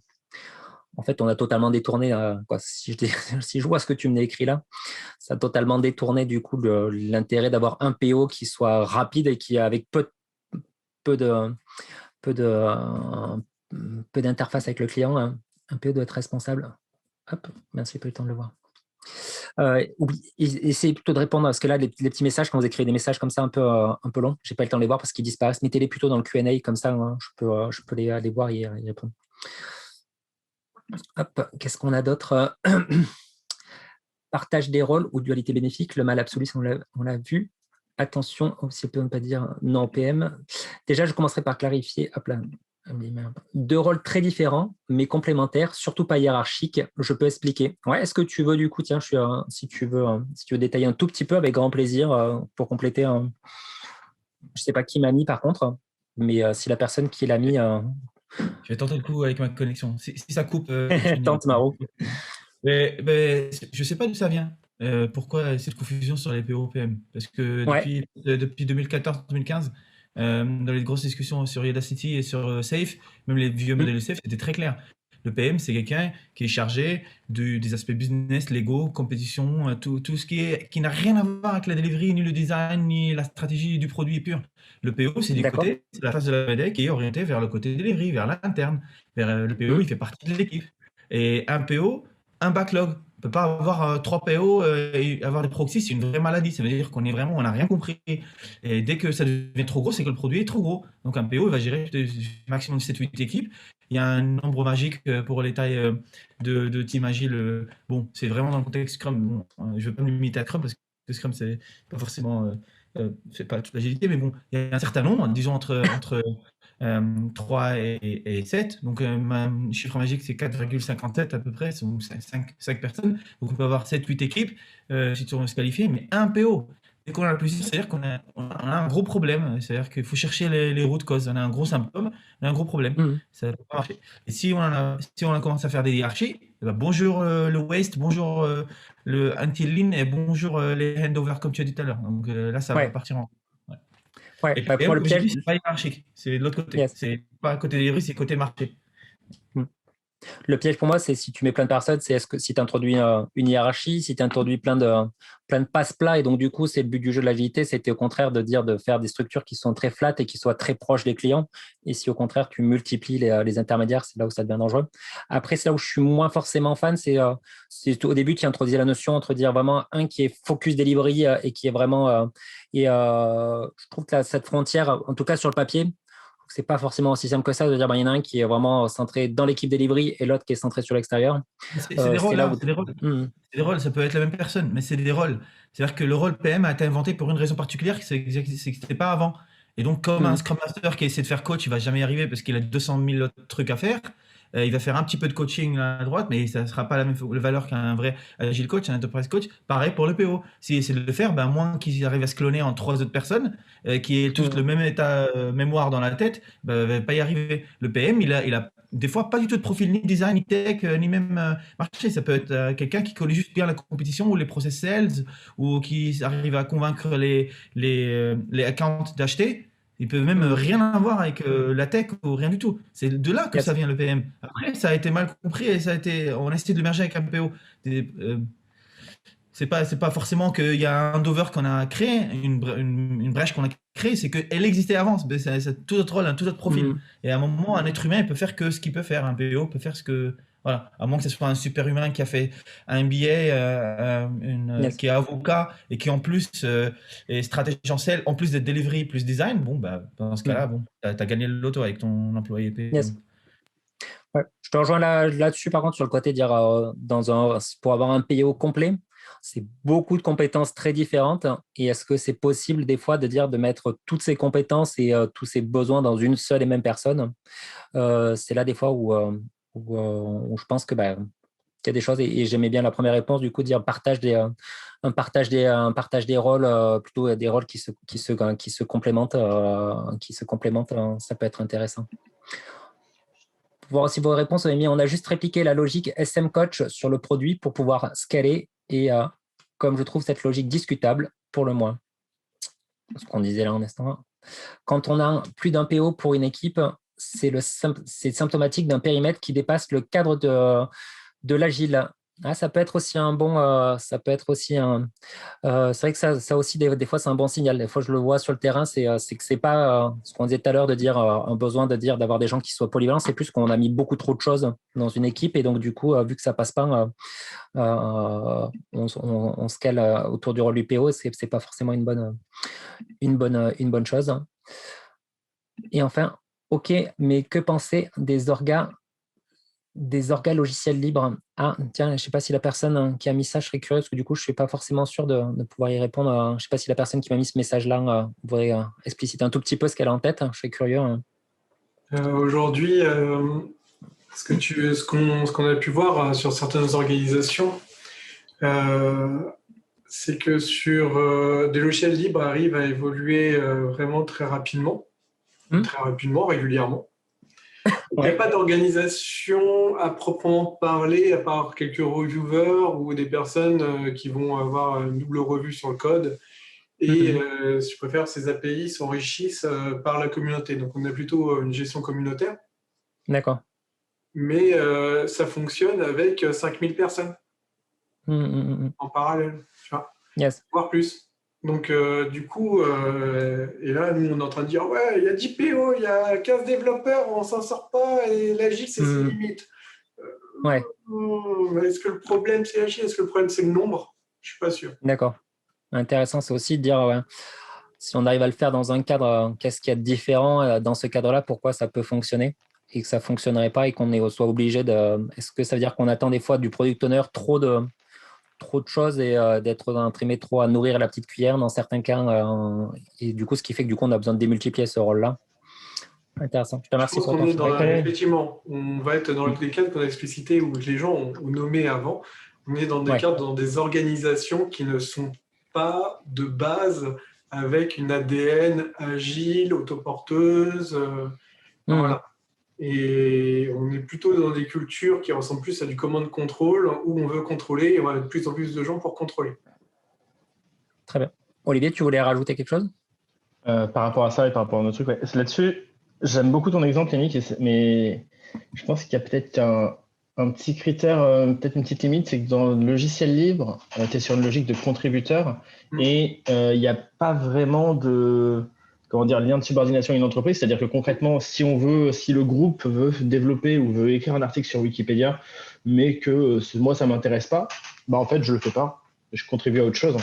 S1: fait, on a totalement détourné, si je vois ce que tu m'as écrit là, ça a totalement détourné du coup l'intérêt d'avoir un PO qui soit rapide et qui avec peu d'interface avec le client, un PO doit être responsable. Hop, merci, pas eu le temps de le voir. Essayez plutôt de répondre parce que là, les petits messages, quand vous écrivez des messages comme ça un peu longs, j'ai pas eu le temps de les voir parce qu'ils disparaissent. Mettez-les plutôt dans le Q&A comme ça, je peux les voir et y répondre. Hop, qu'est-ce qu'on a d'autre? Partage des rôles ou dualité bénéfique, le mal absolu, on l'a vu. Attention, si on peut ne pas dire non PM. Déjà, je commencerai par clarifier. Hop là. 2 rôles très différents, mais complémentaires, surtout pas hiérarchiques. Je peux expliquer. Ouais, est-ce que tu veux du coup, tiens, si tu veux détailler un tout petit peu, avec grand plaisir pour compléter. Je ne sais pas qui m'a mis par contre, mais si la personne qui l'a mis.
S4: Je vais tenter le coup avec ma connexion. Si ça coupe,
S1: tente Maro.
S4: Mais je ne sais pas d'où ça vient. Pourquoi cette confusion sur les PO-PM? Parce que depuis 2014-2015, dans les grosses discussions sur Udacity et sur Safe, même les vieux modèles de Safe, c'était très clair. Le PM, c'est quelqu'un qui est chargé des aspects business, légaux, compétition, tout ce qui n'a rien à voir avec la delivery, ni le design, ni la stratégie du produit pur. Le PO, c'est c'est la phase de la médaille qui est orientée vers le côté delivery, vers l'interne. Le PO, il fait partie de l'équipe. Et un PO, un backlog. On ne peut pas avoir 3 PO et avoir des proxys, c'est une vraie maladie. Ça veut dire qu'on n'a rien compris. Et dès que ça devient trop gros, c'est que le produit est trop gros. Donc un PO, il va gérer maximum de 7-8 équipes. Il y a un nombre magique pour les tailles de Team Agile. Bon, c'est vraiment dans le contexte Scrum. Bon, je ne veux pas me limiter à Scrum parce que Scrum, c'est pas forcément c'est pas toute l'agilité, mais bon, il y a un certain nombre, disons entre 3 et 7. Donc, mon chiffre magique, c'est 4,57 à peu près, c'est 5 personnes. Donc, on peut avoir 7-8 équipes si on veut se qualifier, mais un PO. Dès qu'on a plusieurs, c'est-à-dire qu'on a un gros problème. C'est-à-dire qu'il faut chercher les routes causes. On a un gros symptôme, on a un gros problème. Ça ne peut pas marcher. Et si on a commencé à faire des hiérarchies, bonjour le waste, bonjour le until lean et bonjour les handovers, comme tu as dit tout à l'heure. Donc là, ça va partir en.
S1: Ouais,
S4: et puis,
S1: pour le piège,
S4: c'est pas hiérarchique, c'est de l'autre côté.
S1: Yes.
S4: C'est pas côté delivery, c'est côté marché.
S1: Le piège pour moi, c'est si tu mets plein de personnes, c'est est-ce que si tu introduis une hiérarchie, si tu introduis plein de passe-plats, et donc du coup, c'est le but du jeu de l'agilité, c'était au contraire de faire des structures qui sont très flattes et qui soient très proches des clients. Et si au contraire, tu multiplies les intermédiaires, c'est là où ça devient dangereux. Après, c'est là où je suis moins forcément fan, c'est au début qui introduisait la notion entre dire vraiment un qui est focus delivery et qui est vraiment… je trouve que cette frontière, en tout cas sur le papier, c'est pas forcément aussi simple que ça de dire il y en a un qui est vraiment centré dans l'équipe delivery et l'autre qui est centré sur l'extérieur.
S4: C'est des rôles, c'est des rôles, ça peut être la même personne, mais c'est des rôles. C'est-à-dire que le rôle PM a été inventé pour une raison particulière, c'est que c'était pas avant. Et donc, comme un Scrum Master qui essaie de faire coach, il va jamais y arriver parce qu'il a 200 000 autres trucs à faire. Il va faire un petit peu de coaching à droite, mais ça ne sera pas la même valeur qu'un vrai agile coach, un enterprise coach. Pareil pour le PO. S'il essaie de le faire, moins qu'ils arrivent à se cloner en 3 autres personnes, qui aient tous le même état mémoire dans la tête, ne va pas y arriver. Le PM, il a des fois pas du tout de profil ni design, ni tech, ni même marché. Ça peut être quelqu'un qui connaît juste bien la compétition ou les process sales, ou qui arrive à convaincre les accounts d'acheter. Ils peuvent même rien avoir avec la tech ou rien du tout. C'est de là que
S1: Yes.
S4: ça vient le PM. Après, ça a été mal compris et on a essayé de le merger avec un PO. C'est pas forcément qu'il y a un handover qu'on a créé, une brèche qu'on a créée, c'est qu'elle existait avant. C'est tout autre rôle, un tout autre profil. Et à un moment, un être humain, il peut faire que ce qu'il peut faire. Un PO peut faire ce que. Voilà. À moins que ce soit un super humain qui a fait un MBA,
S1: Yes.
S4: qui est avocat et qui en plus est stratège en sales, en plus d'être delivery plus design, bon, bah, dans ce cas-là, bon, tu as gagné le loto avec ton employé PO.
S1: Yes. Ouais. Je te rejoins là-dessus, par contre, sur le côté de dire pour avoir un PO complet, c'est beaucoup de compétences très différentes. Et est-ce que c'est possible des fois de mettre toutes ces compétences et tous ces besoins dans une seule et même personne? C'est là des fois où je pense que qu'il y a des choses, et j'aimais bien la première réponse, du coup, dire un partage des rôles, plutôt des rôles qui se complémentent, ça peut être intéressant. Pour voir aussi vos réponses, on a juste répliqué la logique SM Coach sur le produit pour pouvoir scaler, et comme je trouve cette logique discutable, pour le moins. Ce qu'on disait là en instant. Quand on a plus d'un PO pour une équipe, c'est symptomatique d'un périmètre qui dépasse le cadre de l'agile. Ça peut être aussi un bon, c'est vrai que ça aussi des fois c'est un bon signal. Des fois je le vois sur le terrain, c'est que c'est pas ce qu'on disait tout à l'heure de dire un besoin d'avoir des gens qui soient polyvalents, c'est plus qu'on a mis beaucoup trop de choses dans une équipe, et donc du coup vu que ça passe pas, on scale autour du rôle du PO, c'est pas forcément une bonne chose. Et enfin, ok, mais que penser des orgas logiciels libres? Tiens, je ne sais pas si la personne qui a mis ça, je serais curieux, parce que du coup, je ne suis pas forcément sûr de pouvoir y répondre. Je ne sais pas si la personne qui m'a mis ce message-là voudrait expliciter un tout petit peu ce qu'elle a en tête. Je serais curieux.
S6: Aujourd'hui, ce qu'on a pu voir sur certaines organisations, c'est que sur des logiciels libres arrivent à évoluer vraiment très rapidement, régulièrement. Il n'y a pas d'organisation à proprement parler, à part quelques reviewers ou des personnes qui vont avoir une double revue sur le code. Et si je préfère, ces API s'enrichissent par la communauté. Donc, on a plutôt une gestion communautaire.
S1: D'accord.
S6: Mais ça fonctionne avec 5000 personnes en parallèle, tu vois, voire plus. Donc, du coup, et là, nous, on est en train de dire, ouais, il y a 10 PO, il y a 15 développeurs, on s'en sort pas, et l'agile, c'est ses limites. Est-ce que le problème, c'est l'agile? Est-ce que le problème, c'est le nombre? Je suis pas sûr.
S1: D'accord. Intéressant, c'est aussi de dire, si on arrive à le faire dans un cadre, qu'est-ce qu'il y a de différent dans ce cadre-là, pourquoi ça peut fonctionner et que ça ne fonctionnerait pas, et qu'on soit obligé de… Est-ce que ça veut dire qu'on attend des fois du product owner trop de choses et d'être imprimé trop à nourrir la petite cuillère dans certains cas, et du coup, ce qui fait que du coup, on a besoin de démultiplier ce rôle-là. Intéressant. Je te remercie pour ton
S6: feedback. Effectivement, on va être dans les cadres qu'on a explicités ou que les gens ont nommés avant. On est dans des cadres, dans des organisations qui ne sont pas de base avec une ADN agile, autoporteuse. Voilà. Et on est plutôt dans des cultures qui ressemblent plus à du command control, où on veut contrôler, et on va mettre de plus en plus de gens pour contrôler.
S1: Très bien. Olivier, tu voulais rajouter quelque chose?
S2: Par rapport à ça et par rapport à notre truc, là-dessus, j'aime beaucoup ton exemple, Yannick, mais je pense qu'il y a peut-être un petit critère, peut-être une petite limite, c'est que dans le logiciel libre, tu es sur une logique de contributeur, et il n'y a pas vraiment de lien de subordination à une entreprise. C'est-à-dire que concrètement, si le groupe veut développer ou veut écrire un article sur Wikipédia, mais que moi, ça ne m'intéresse pas, en fait, je ne le fais pas. Je contribue à autre chose.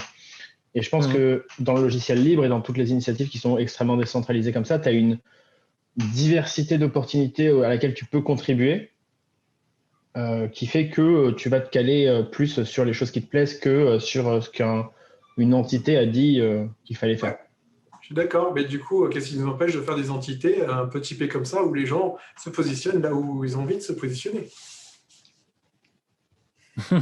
S2: Et je pense que dans le logiciel libre et dans toutes les initiatives qui sont extrêmement décentralisées comme ça, tu as une diversité d'opportunités à laquelle tu peux contribuer, qui fait que tu vas te caler plus sur les choses qui te plaisent que sur ce qu'une entité a dit qu'il fallait faire.
S6: Je suis d'accord, mais du coup, qu'est-ce qui nous empêche de faire des entités un peu typées comme ça, où les gens se positionnent là où ils ont envie de se positionner? C'est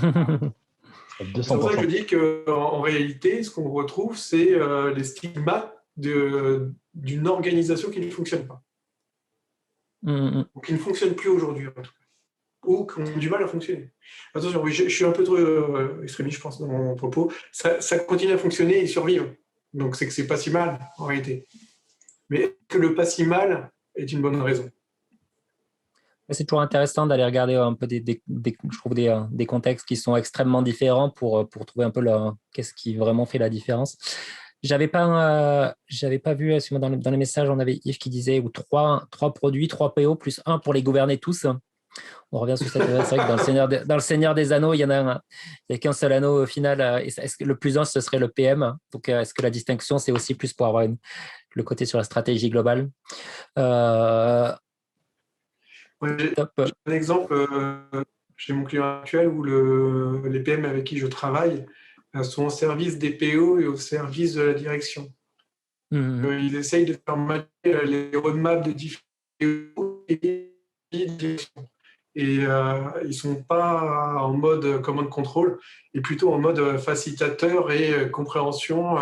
S6: pour ça que je dis qu'en réalité, ce qu'on retrouve, c'est les stigmates d'une organisation qui ne fonctionne pas. Ou qui ne fonctionne plus aujourd'hui, en tout cas. Ou qui ont du mal à fonctionner. Attention, oui, je suis un peu trop extrémiste, je pense, dans mon propos. Ça continue à fonctionner et survivre. Donc, c'est que c'est pas si mal, en réalité. Mais que le pas si mal est une bonne raison.
S1: C'est toujours intéressant d'aller regarder un peu je trouve des contextes qui sont extrêmement différents pour trouver un peu qu'est-ce qui vraiment fait la différence. J'avais pas vu, dans les messages, on avait Yves qui disait ou trois produits, 3 PO plus 1 pour les gouverner tous. On revient sur cette. C'est vrai que dans le Seigneur des Anneaux, il y a qu'un seul anneau au final. Est-ce que le plus 1, ce serait le PM? Donc, est-ce que la distinction, c'est aussi plus pour avoir le côté sur la stratégie globale?
S6: J'ai un exemple chez mon client actuel où les PM avec qui je travaille sont au service des PO et au service de la direction. Ils essayent de faire matcher les roadmaps de différents PO et direction. Et ils ne sont pas en mode command control, et plutôt en mode facilitateur et compréhension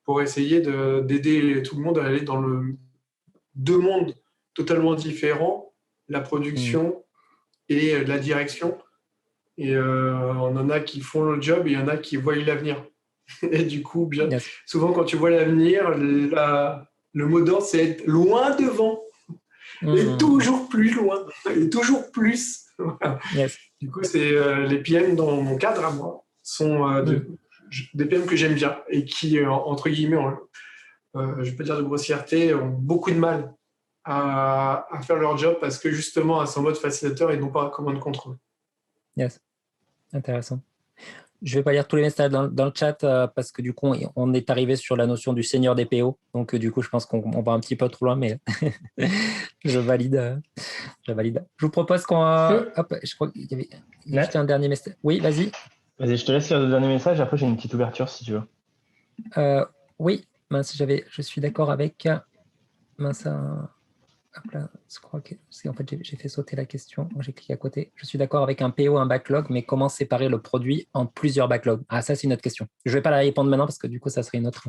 S6: pour essayer d'aider tout le monde à aller dans deux mondes totalement différents, la production et la direction. Et on en a qui font le job et il y en a qui voient l'avenir. Et du coup, souvent quand tu vois l'avenir, le mot d'ordre, c'est être loin devant. Et toujours plus loin, et toujours plus. Voilà. Du coup, c'est les PM dans mon cadre à moi sont des PM que j'aime bien et qui, entre guillemets, je ne vais pas dire de grossièreté, ont beaucoup de mal à faire leur job parce que justement, c'est en mode facilitateur et non pas commande contrôle.
S1: Yes, intéressant. Je ne vais pas lire tous les messages dans le chat parce que du coup, on est arrivé sur la notion du seigneur des PO. Donc, du coup, je pense qu'on va un petit peu trop loin, mais je valide. Je vous propose qu'on… Hop, je crois qu'il y avait juste un dernier message. Oui, vas-y.
S2: Vas-y, je te laisse lire le dernier message. Après, j'ai une petite ouverture si tu veux.
S1: Oui, mince, je suis d'accord avec… Mince, hop là, je crois que en fait j'ai fait sauter la question. J'ai cliqué à côté. Je suis d'accord avec un PO, un backlog, mais comment séparer le produit en plusieurs backlogs? Ah, ça, c'est une autre question. Je ne vais pas la répondre maintenant parce que du coup, ça serait une autre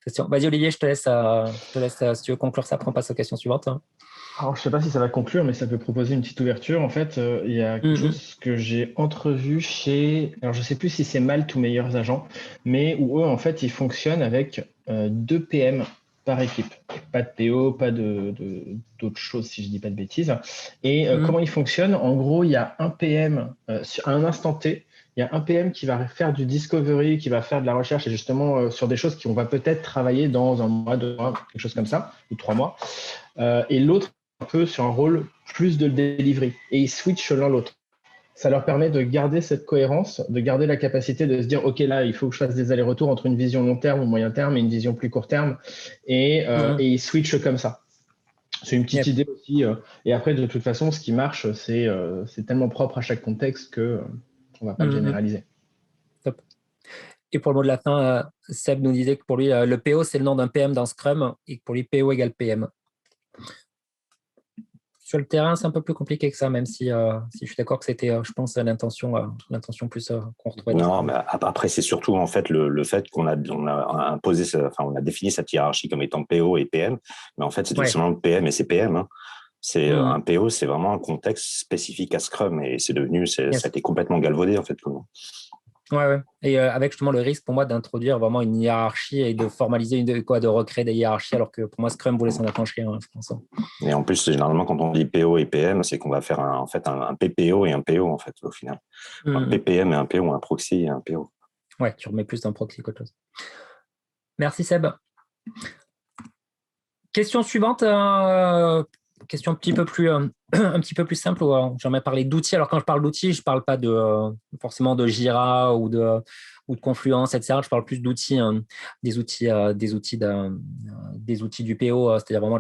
S1: question. Vas-y, Olivier, je te laisse si tu veux conclure ça, après on passe aux questions suivantes.
S2: Alors, je ne sais pas si ça va conclure, mais ça peut proposer une petite ouverture. En fait, il y a quelque chose que j'ai entrevu alors je ne sais plus si c'est Malte ou Meilleurs Agents, mais où eux, en fait, ils fonctionnent avec 2 PM par équipe. Pas de PO, pas d'autres choses, si je ne dis pas de bêtises. Et comment ils fonctionnent? En gros, il y a un PM à un instant T. Il y a un PM qui va faire du discovery, qui va faire de la recherche et justement sur des choses qu'on va peut-être travailler dans 1 mois, 2 mois, quelque chose comme ça, ou 3 mois. Et l'autre, un peu sur un rôle plus de delivery. Et ils switchent l'un l'autre. Ça leur permet de garder cette cohérence, de garder la capacité de se dire, OK, là, il faut que je fasse des allers-retours entre une vision long terme ou moyen terme et une vision plus court terme. Et ils switchent comme ça. C'est une petite idée aussi. Et après, de toute façon, ce qui marche, c'est tellement propre à chaque contexte qu'on ne va pas le généraliser.
S1: Top. Et pour le mot de la fin, Seb nous disait que pour lui, le PO, c'est le nom d'un PM dans Scrum et que pour lui, PO égale PM. Sur le terrain, c'est un peu plus compliqué que ça, même si je suis d'accord que c'était, je pense, l'intention plus qu'on retrouvait.
S7: Non, mais après, c'est surtout en fait le fait qu'on a imposé, on a défini cette hiérarchie comme étant PO et PM, mais en fait, c'est tout simplement le PM et c'est PM. Hein. C'est un PO, c'est vraiment un contexte spécifique à Scrum et c'est devenu, ça a été complètement galvaudé en fait.
S1: Ouais. Et avec justement le risque pour moi d'introduire vraiment une hiérarchie et de formaliser de recréer des hiérarchies, alors que pour moi Scrum voulait s'en affranchir, je pense.
S7: Et en plus, généralement, quand on dit PO et PM, c'est qu'on va faire un PPO et un PO en fait au final. Un PPM et un PO, un proxy et un PO.
S1: Ouais, tu remets plus d'un proxy qu'autre chose. Merci Seb. Question suivante. Question un petit peu plus simple, où j'aimerais parler d'outils. Alors, quand je parle d'outils, je ne parle pas forcément de Jira ou de Confluence, etc. Je parle plus d'outils, des outils du PO, c'est-à-dire vraiment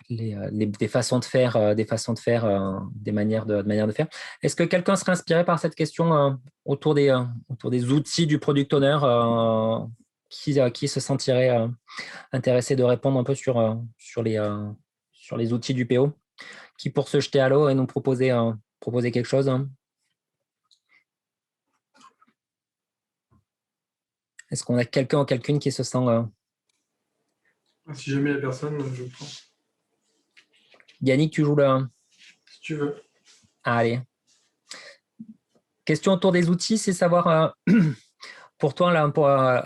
S1: des façons de faire, des manières de faire. Est-ce que quelqu'un serait inspiré par cette question autour des outils du product owner qui se sentirait intéressé de répondre un peu sur les outils du PO, qui pour se jeter à l'eau et nous proposer quelque chose. Est-ce qu'on a quelqu'un ou quelqu'une qui se sent…
S6: Si jamais il n'y a personne, je prends.
S1: Yannick, tu joues là?
S6: Si tu veux.
S1: Allez. Question autour des outils, c'est savoir, pour toi, là,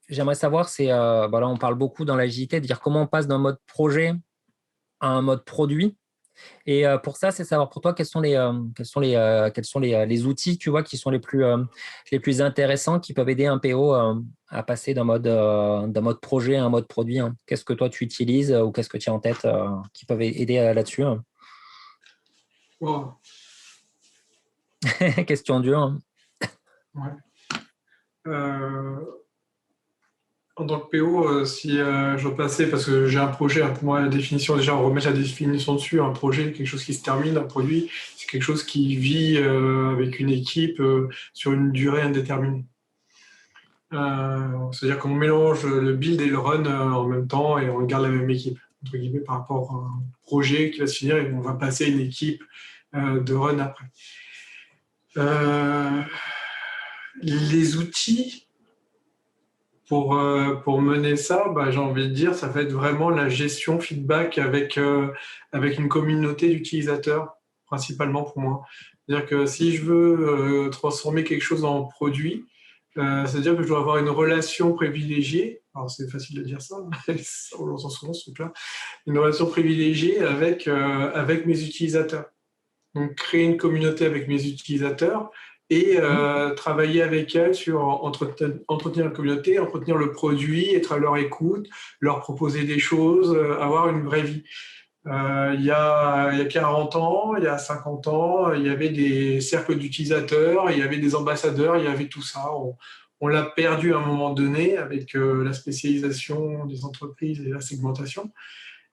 S1: j'aimerais savoir, c'est, là, on parle beaucoup dans l'agilité de dire comment on passe d'un mode projet à un mode produit. Et pour ça, c'est savoir pour toi quels sont les outils, tu vois, qui sont les plus intéressants, qui peuvent aider un PO à passer d'un mode projet à un mode produit. Hein. Qu'est-ce que toi tu utilises ou qu'est-ce que tu as en tête qui peuvent aider là-dessus? Hein.
S6: Wow.
S1: Question dure. Hein.
S6: Ouais. En tant que PO, si je repassais, parce que j'ai un projet, pour moi, la définition, déjà, remettre la définition dessus, un projet, quelque chose qui se termine, un produit, c'est quelque chose qui vit avec une équipe sur une durée indéterminée. C'est-à-dire qu'on mélange le build et le run en même temps et on garde la même équipe, entre guillemets, par rapport à un projet qui va se finir et on va passer à une équipe de run après. Les outils pour mener ça, j'ai envie de dire, ça va être vraiment la gestion feedback avec une communauté d'utilisateurs, principalement pour moi. C'est-à-dire que si je veux transformer quelque chose en produit, c'est-à-dire que je dois avoir une relation privilégiée, alors c'est facile de dire ça, on l'entend souvent ce truc-là, une relation privilégiée avec mes utilisateurs. Donc créer une communauté avec mes utilisateurs, et travailler avec elles sur entretenir la communauté, entretenir le produit, être à leur écoute, leur proposer des choses, avoir une vraie vie. Il y a 40 ans, il y a 50 ans, il y avait des cercles d'utilisateurs, il y avait des ambassadeurs, il y avait tout ça. On l'a perdu à un moment donné avec la spécialisation des entreprises et la segmentation.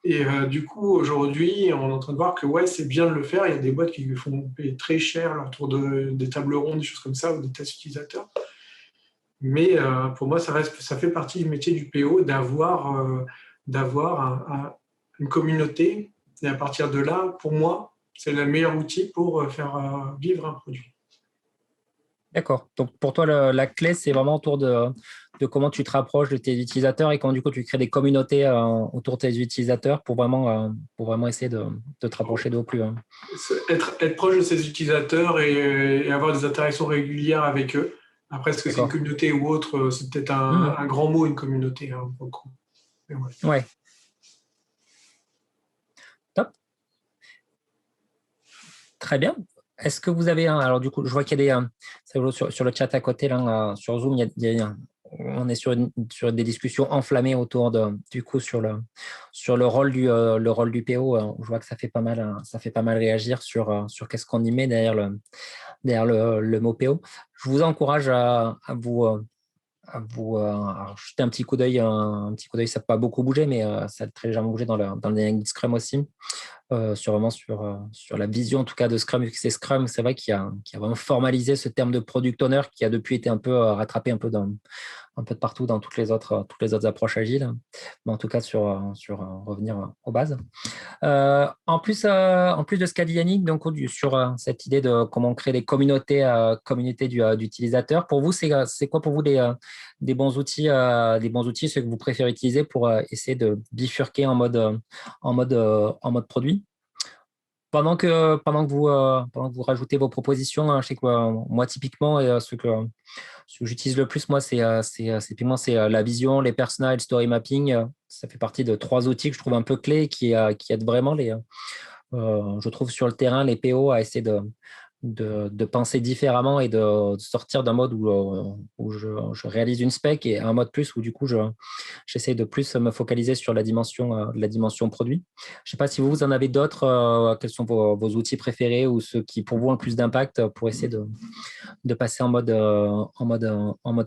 S6: Et du coup, aujourd'hui, on est en train de voir que ouais, c'est bien de le faire. Il y a des boîtes qui font payer très cher leur tour des tables rondes, des choses comme ça, ou des tests utilisateurs. Mais pour moi, ça fait partie du métier du PO d'avoir une communauté. Et à partir de là, pour moi, c'est le meilleur outil pour faire vivre un produit.
S1: D'accord. Donc, pour toi, la clé, c'est vraiment autour de comment tu te rapproches de tes utilisateurs et comment, du coup, tu crées des communautés autour de tes utilisateurs pour vraiment essayer de te rapprocher d'eux au plus. Hein.
S6: Être proche de ses utilisateurs et avoir des interactions régulières avec eux. Après, est-ce que c'est une communauté ou autre? C'est peut-être un grand mot, une communauté. Hein, pour le coup.
S1: Ouais. Top. Très bien. Est-ce que vous avez alors du coup, je vois qu'il y a sur le chat à côté, là, sur Zoom, on est sur des discussions enflammées autour du coup sur le rôle du PO. Je vois que ça fait pas mal réagir sur qu'est-ce qu'on y met derrière le mot PO. Je vous encourage à vous jeter un petit coup d'œil. Ça n'a pas beaucoup bougé, mais ça a très légèrement bougé dans le dynamic Scrum aussi. Sur la vision en tout cas de Scrum, c'est Scrum, c'est vrai qui a vraiment formalisé ce terme de product owner qui a depuis été un peu rattrapé un peu de partout dans toutes les autres approches agiles, mais en tout cas sur revenir aux bases. En plus de ce qu'a dit Yannick, donc sur cette idée de comment créer des communautés d'utilisateurs, pour vous, c'est quoi pour vous des bons outils, ceux que vous préférez utiliser pour essayer de bifurquer en mode produit? Pendant que vous rajoutez vos propositions, hein, je sais que moi typiquement, ce que j'utilise le plus, moi, c'est la vision, les personas et le story mapping. Ça fait partie de 3 outils que je trouve un peu clés qui aident vraiment je trouve sur le terrain les PO à essayer de penser différemment et de sortir d'un mode où je réalise une spec et un mode plus où du coup j'essaie de plus me focaliser sur la dimension produit. Je ne sais pas si vous en avez d'autres, quels sont vos outils préférés ou ceux qui pour vous ont le plus d'impact pour essayer de passer en mode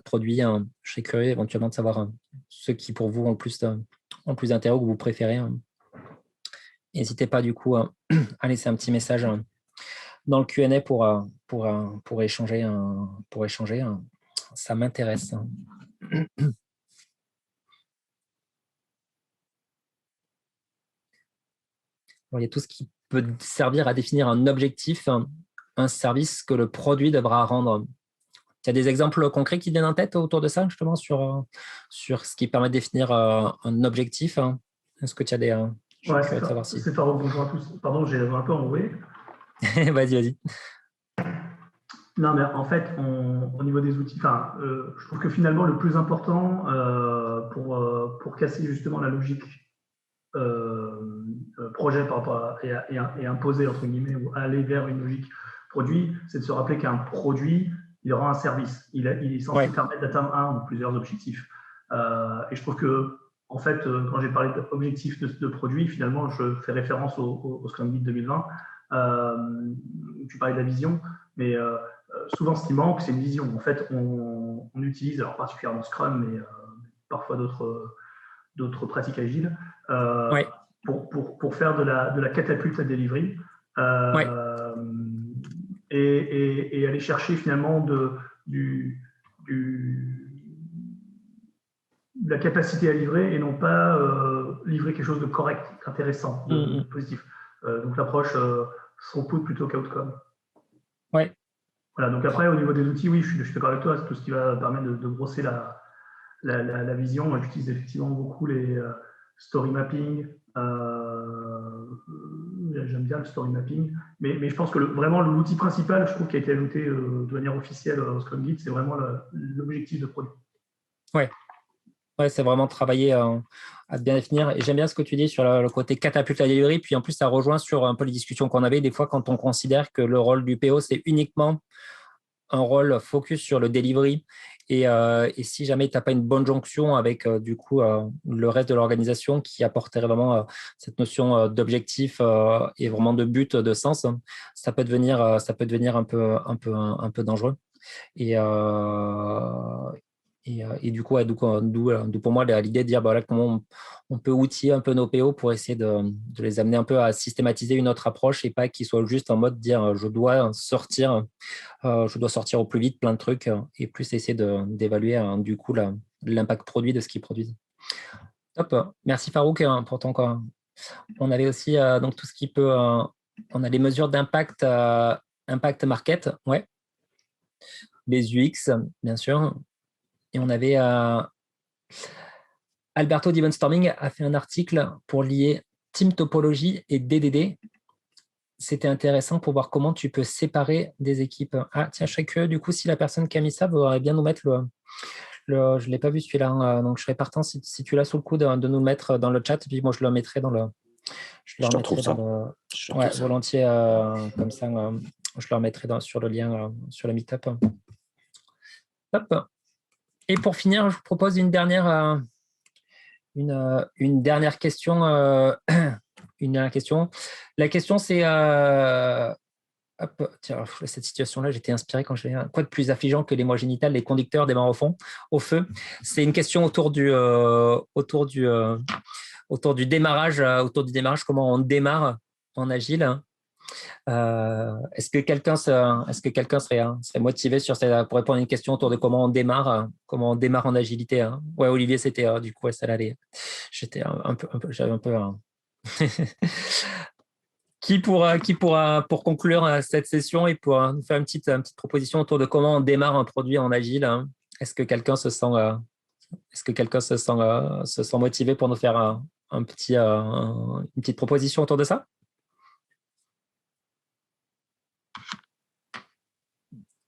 S1: produit. Hein. Je serais curieux éventuellement de savoir ceux qui pour vous ont le plus d'intérêt ou que vous préférez. N'hésitez pas du coup à laisser un petit message dans le Q&A pour échanger. Ça m'intéresse. Il y a tout ce qui peut servir à définir un objectif, un service que le produit devra rendre. Il y a des exemples concrets qui viennent en tête autour de ça, justement, sur ce qui permet de définir un objectif. Est-ce que tu as des...
S8: Ouais, c'est Faro, bonjour à tous. Pardon, j'ai un peu enroué.
S1: Vas-y.
S8: Non, mais en fait, au niveau des outils, je trouve que finalement, le plus important pour casser justement la logique projet par rapport et imposer, entre guillemets, ou aller vers une logique produit, c'est de se rappeler qu'un produit, il aura un service. Il est censé permettre d'atteindre un ou plusieurs objectifs. Et je trouve que, en fait, quand j'ai parlé d'objectifs de produit, finalement, je fais référence au Scrum Guide 2020. Tu parlais de la vision, mais souvent, ce qui manque, c'est une vision. En fait, on utilise, alors particulièrement Scrum, mais parfois d'autres pratiques agiles, pour faire de la catapulte à delivery et aller chercher finalement de la capacité à livrer et non pas livrer quelque chose de correct, intéressant, de positif. Donc l'approche throughput plutôt qu'outcome.
S1: Ouais.
S8: Voilà, donc après, au niveau des outils, oui, je suis d'accord avec toi, c'est tout ce qui va permettre de grosser la vision. Moi, j'utilise effectivement beaucoup les story mapping. J'aime bien le story mapping. Mais je pense que vraiment, l'outil principal, je trouve, qui a été ajouté de manière officielle au Scrum Guide, c'est vraiment l'objectif de produit.
S1: Ouais. Ouais, c'est vraiment travailler à bien définir. Et j'aime bien ce que tu dis sur le côté catapulte à delivery. Puis en plus, ça rejoint sur un peu les discussions qu'on avait des fois quand on considère que le rôle du PO, c'est uniquement un rôle focus sur le delivery. Et si jamais tu n'as pas une bonne jonction avec du coup le reste de l'organisation qui apporterait vraiment cette notion d'objectif et vraiment de but, de sens, ça peut devenir un peu dangereux. Et du coup, d'où pour moi l'idée de dire voilà, comment on peut outiller un peu nos PO pour essayer de les amener un peu à systématiser une autre approche et pas qu'ils soient juste en mode dire je dois sortir au plus vite plein de trucs et plus essayer d'évaluer du coup l'impact produit de ce qu'ils produisent. Top. Merci Farouk pour ton corps. On avait aussi donc tout ce qui peut on a les mesures d'impact impact market, les UX bien sûr. Et on avait Alberto Divenstorming a fait un article pour lier team topologie et DDD. C'était intéressant pour voir comment tu peux séparer des équipes. Ah tiens, je serais curieux du coup si la personne qui a mis ça voudrait bien nous mettre je ne l'ai pas vu celui-là, donc je serais partant si tu l'as sous le coude de nous le mettre dans le chat, puis moi je le mettrai dans le.
S7: Je retrouve ça.
S1: Volontiers comme ça. Je le remettrai sur le lien sur le meetup. Top. Et pour finir, je vous propose une dernière question. Une dernière question. La question, c'est tiens, cette situation-là, j'étais inspiré quand j'ai quoi de plus affligeant que les mois génitales, les conducteurs démarrent au feu. C'est une question autour du démarrage. Comment on démarre en agile. Est-ce que quelqu'un serait motivé pour répondre à une question autour de comment on démarre en agilité Ouais, Olivier, c'était du coup ça allait. J'étais j'avais un peu. Qui pourra pour conclure cette session et pour nous faire une petite proposition autour de comment on démarre un produit en agile. Est-ce que quelqu'un se sent motivé pour nous faire une petite proposition autour de ça?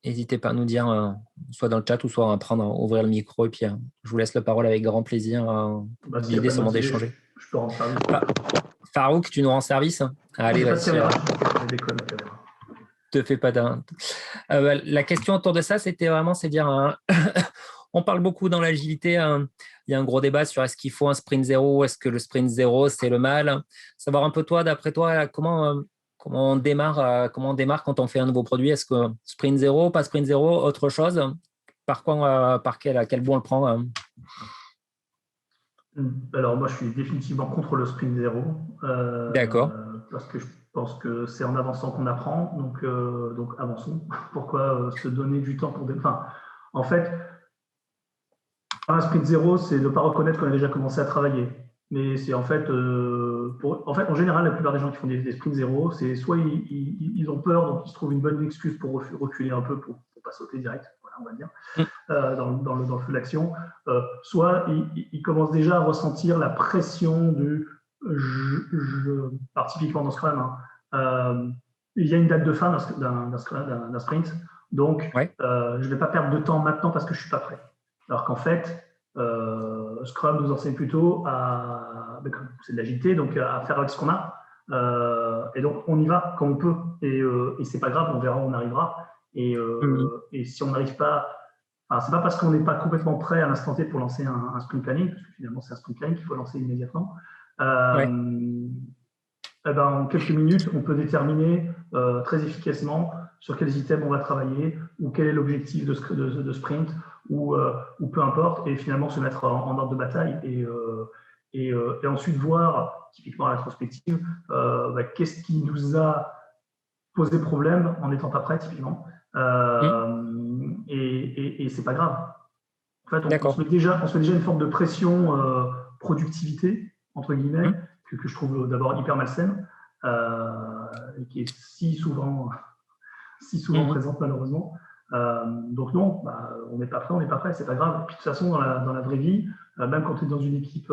S1: N'hésitez pas à nous dire, soit dans le chat ou soit à ouvrir le micro. Et puis, je vous laisse la parole avec grand plaisir. L'idée, c'est vraiment d'échanger.
S8: Je peux rendre service.
S1: Farouk, tu nous rends service? Allez, vas-y. Te fais pas d'un. La question autour de ça, c'était vraiment, c'est dire, on parle beaucoup dans l'agilité. Il y a un gros débat sur est-ce qu'il faut un sprint zéro, est-ce que le sprint zéro, c'est le mal. Savoir un peu toi, d'après toi, comment on démarre quand on fait un nouveau produit? Est-ce que sprint zéro, pas sprint zéro, autre chose? Par quel bout on le prend?
S8: Alors moi, je suis définitivement contre le sprint zéro.
S1: D'accord.
S8: Parce que je pense que c'est en avançant qu'on apprend. Donc avançons. Pourquoi se donner du temps pour en fait, un sprint zéro, c'est de ne pas reconnaître qu'on a déjà commencé à travailler. Mais c'est en fait, en général, la plupart des gens qui font des sprints zéro, c'est soit ils ont peur, donc ils se trouvent une bonne excuse pour reculer un peu, pour ne pas sauter direct, voilà, on va dire, dans le feu de l'action. Soit ils commencent déjà à ressentir la pression du typiquement dans Scrum, il y a une date de fin d'un sprint. Donc, je ne vais pas perdre de temps maintenant parce que je ne suis pas prêt. Alors qu'en fait, Scrum nous enseigne plutôt c'est de l'agilité, donc à faire avec ce qu'on a. Et donc, on y va quand on peut. Et ce n'est pas grave, on verra où on arrivera. Et si on n'arrive pas... Enfin, ce n'est pas parce qu'on n'est pas complètement prêt à l'instant T pour lancer un sprint planning, parce que finalement, c'est un sprint planning qu'il faut lancer immédiatement. En quelques minutes, on peut déterminer très efficacement sur quels items on va travailler ou quel est l'objectif de sprint ou peu importe, et finalement se mettre en ordre de bataille et ensuite voir, typiquement à la rétrospective, qu'est-ce qui nous a posé problème en n'étant pas prêt, typiquement. Et c'est pas grave. En fait, on se met déjà une forme de pression productivité, entre guillemets, que je trouve d'abord hyper malsaine, et qui est si souvent présente malheureusement. Donc non, on n'est pas prêt, c'est pas grave. Et puis, de toute façon, dans la vraie vie, même quand tu es dans une équipe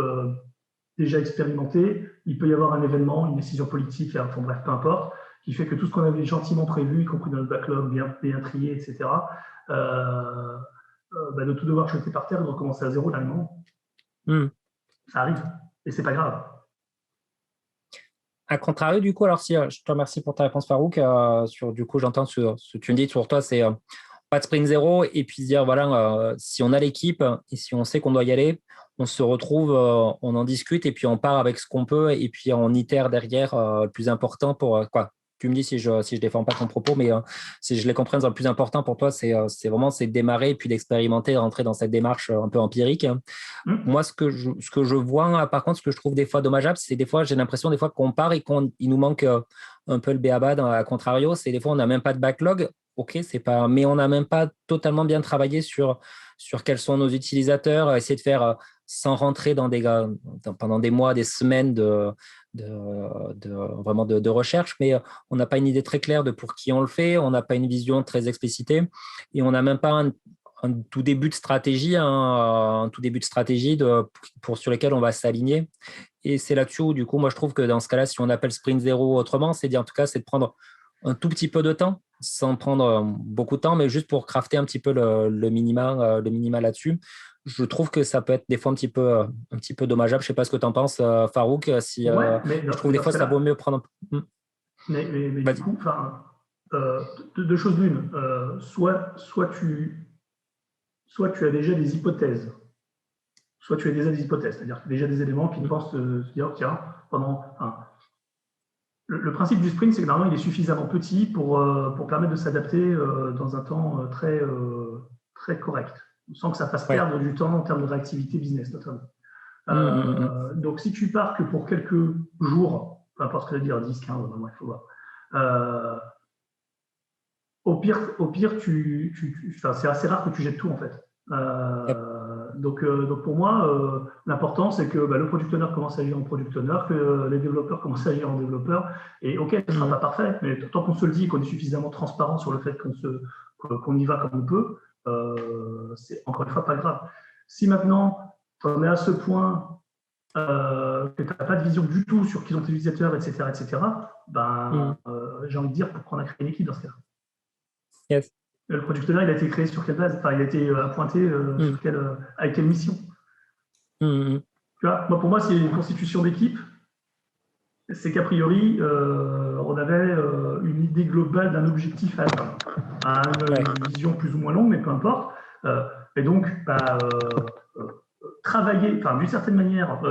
S8: déjà expérimentée, il peut y avoir un événement, une décision politique, enfin bref, peu importe, qui fait que tout ce qu'on avait gentiment prévu, y compris dans le backlog, bien trié, etc., de tout devoir jeter par terre et de recommencer à zéro d'un moment. Ça arrive, et c'est pas grave.
S1: À contrario, du coup, alors si je te remercie pour ta réponse, Farouk, du coup, j'entends ce que tu me dis sur toi, c'est pas de sprint zéro, et puis dire, voilà, si on a l'équipe et si on sait qu'on doit y aller, on se retrouve, on en discute, et puis on part avec ce qu'on peut, et puis on itère derrière le plus important pour quoi. Tu me dis si je défends pas ton propos, mais si je les comprends, le plus important pour toi, c'est vraiment de démarrer, puis d'expérimenter, de rentrer dans cette démarche un peu empirique. Moi, ce que je vois, par contre, ce que je trouve des fois dommageable, c'est des fois, j'ai l'impression des fois qu'on part et qu'il nous manque un peu le b.a.-ba, à contrario, c'est des fois, on n'a même pas de backlog. OK, mais on n'a même pas totalement bien travaillé sur quels sont nos utilisateurs, essayer de faire sans rentrer pendant des mois, des semaines vraiment de recherche, mais on n'a pas une idée très claire de pour qui on le fait, on n'a pas une vision très explicitée et on n'a même pas un tout début de stratégie, sur lequel on va s'aligner. Et c'est là-dessus où, du coup, moi, je trouve que dans ce cas-là, si on appelle sprint zéro autrement, c'est de prendre un tout petit peu de temps, sans prendre beaucoup de temps, mais juste pour crafter un petit peu le minima là-dessus. Je trouve que ça peut être des fois un petit peu dommageable. Je ne sais pas ce que tu en penses, Farouk. Je trouve des fois ça vaut mieux prendre un peu.
S8: Mais du coup, deux choses l'une. Soit tu as déjà des hypothèses, c'est-à-dire déjà des éléments qui te pensent se dire, tiens, le principe du sprint, c'est que normalement, il est suffisamment petit pour permettre de s'adapter dans un temps très, très correct, sans que ça fasse perdre du temps en termes de réactivité business, notamment. Donc, si tu pars que pour quelques jours, peu importe ce que je veux dire, 10, 15, il faut voir. Au pire, c'est assez rare que tu jettes tout, en fait. Donc pour moi, l'important, c'est que le product owner commence à agir en product owner, que les développeurs commencent à agir en développeurs. Et OK, ce ne sera pas parfait, mais tant qu'on se le dit, qu'on est suffisamment transparent sur le fait qu'on y va comme on peut, c'est encore une fois pas grave. Si maintenant, tu en es à ce point que tu n'as pas de vision du tout sur qui sont tes utilisateurs, etc., j'ai envie de dire, pourquoi on a créé une équipe dans ce cas-là.
S1: Yes.
S8: Le product owner, il a été créé sur quelle base? Il a été appointé avec quelle mission? Tu vois, pour moi, c'est une constitution d'équipe. C'est qu'a priori, on avait une idée globale d'un objectif à atteindre, une vision plus ou moins longue, mais peu importe. Et donc, travailler, d'une certaine manière,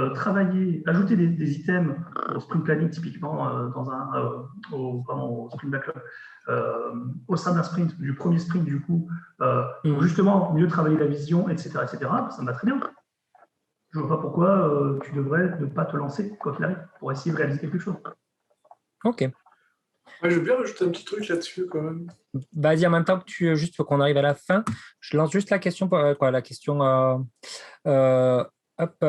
S8: ajouter des items au sprint planning, typiquement au sprint backlog, au sein d'un sprint, du premier sprint, du coup, pour justement mieux travailler la vision, etc., ça me va très bien. Je ne vois pas pourquoi tu devrais ne pas te lancer, quoi qu'il arrive, pour essayer de réaliser quelque chose.
S1: OK.
S6: Ouais, je veux bien rajouter un petit truc là-dessus, quand même.
S1: Vas-y, en même temps que juste pour qu'on arrive à la fin, je lance juste la question,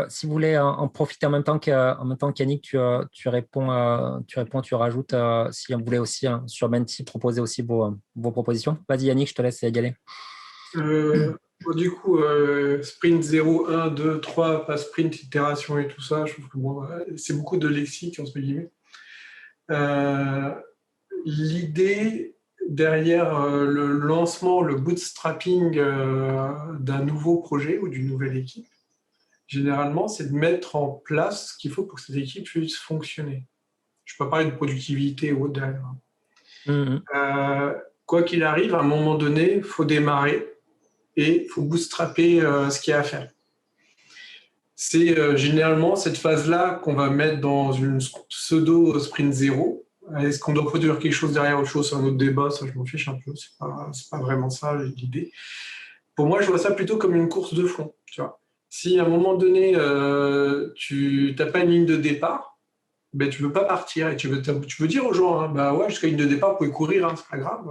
S1: si vous voulez en profiter en même temps qu'Yannick, tu réponds, tu rajoutes, si on voulait aussi sur Menti proposer aussi vos propositions. Vas-y Yannick, je te laisse y aller.
S6: Du coup, sprint 0, 1, 2, 3, pas sprint, itération et tout ça, je trouve que c'est beaucoup de lexique, entre guillemets. l'idée derrière le lancement, le bootstrapping d'un nouveau projet ou d'une nouvelle équipe, généralement, c'est de mettre en place ce qu'il faut pour que cette équipe puisse fonctionner. Je ne peux pas parler de productivité ou autre derrière. Quoi qu'il arrive, à un moment donné, il faut démarrer et il faut bootstrapper ce qu'il y a à faire. C'est généralement cette phase-là qu'on va mettre dans une pseudo sprint 0. Est-ce qu'on doit produire quelque chose derrière autre chose? C'est un autre débat, ça je m'en fiche un peu, c'est pas vraiment ça l'idée. Pour moi, je vois ça plutôt comme une course de fond. Tu vois. Si à un moment donné, tu n'as pas une ligne de départ, ben, tu ne veux pas partir et tu veux dire aux gens, hein, bah ouais, jusqu'à une ligne de départ, vous pouvez courir, hein, c'est pas grave.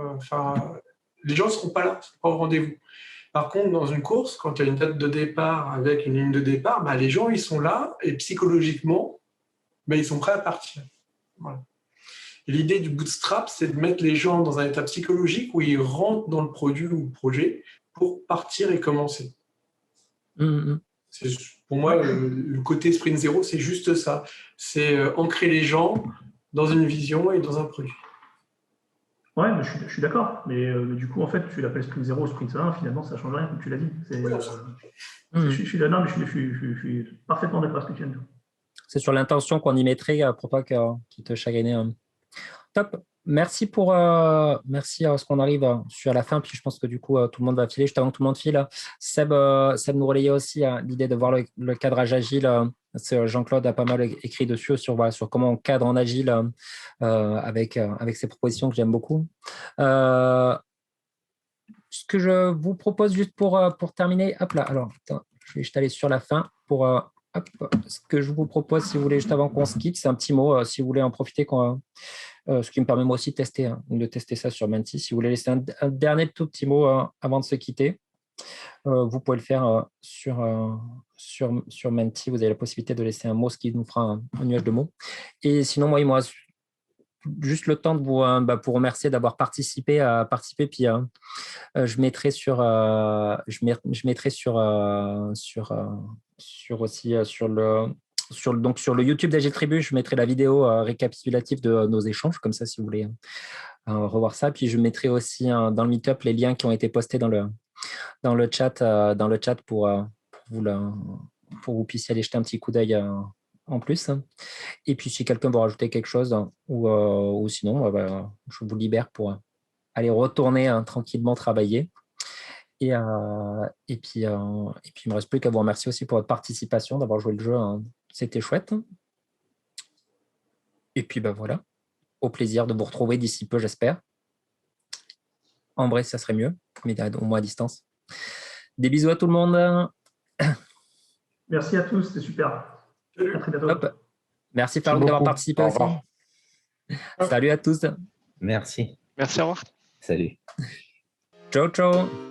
S6: Les gens ne seront pas là, ils ne seront pas au rendez-vous. Par contre, dans une course, quand il y a une date de départ avec une ligne de départ, bah, les gens ils sont là et psychologiquement, bah, ils sont prêts à partir. Voilà. L'idée du bootstrap, c'est de mettre les gens dans un état psychologique où ils rentrent dans le produit ou le projet pour partir et commencer. Pour moi, le côté sprint 0, c'est juste ça. C'est ancrer les gens dans une vision et dans un produit.
S8: Ouais, mais je suis d'accord. Mais du coup, en fait, tu l'appelles sprint 0 ou sprint 1, finalement, ça ne change rien, comme tu l'as dit. Je suis parfaitement d'accord avec ce que tu viens de dire.
S1: C'est sur l'intention qu'on y mettrait pour pas qu'il te chagrine. Top. Merci merci à ce qu'on arrive sur la fin. Puis je pense que du coup, tout le monde va filer. Juste avant que tout le monde file, Seb nous relayait aussi l'idée de voir le cadrage agile. Jean-Claude a pas mal écrit dessus sur comment on cadre en agile avec ses propositions que j'aime beaucoup. Ce que je vous propose juste pour terminer, hop là, alors attends, je vais juste aller sur la fin pour ce que je vous propose, si vous voulez, juste avant qu'on se quitte, c'est un petit mot, si vous voulez en profiter, ce qui me permet moi aussi de tester ça sur Menti. Si vous voulez laisser un dernier tout petit mot avant de se quitter, vous pouvez le faire sur Menti. Vous avez la possibilité de laisser un mot, ce qui nous fera un nuage de mots. Et sinon, moi, il me reste juste le temps de vous remercier d'avoir participé. Puis je mettrai sur le YouTube d'Agile Tribu, je mettrai la vidéo récapitulative de nos échanges, comme ça, si vous voulez revoir ça. Puis je mettrai aussi dans le Meetup les liens qui ont été postés dans le chat pour vous puissiez aller jeter un petit coup d'œil en plus. Et puis, si quelqu'un veut rajouter quelque chose ou sinon, je vous libère pour aller retourner tranquillement travailler. Et puis, il ne me reste plus qu'à vous remercier aussi pour votre participation, d'avoir joué le jeu. C'était chouette. Et puis, voilà. Au plaisir de vous retrouver d'ici peu, j'espère. En vrai, ça serait mieux, mais au moins à distance. Des bisous à tout le monde.
S8: Merci à tous, c'était super. À très bientôt.
S1: Hop. Merci Farouk d'avoir participé aussi. Salut à tous.
S9: Merci.
S10: Merci, au revoir.
S9: Salut.
S1: Ciao, ciao.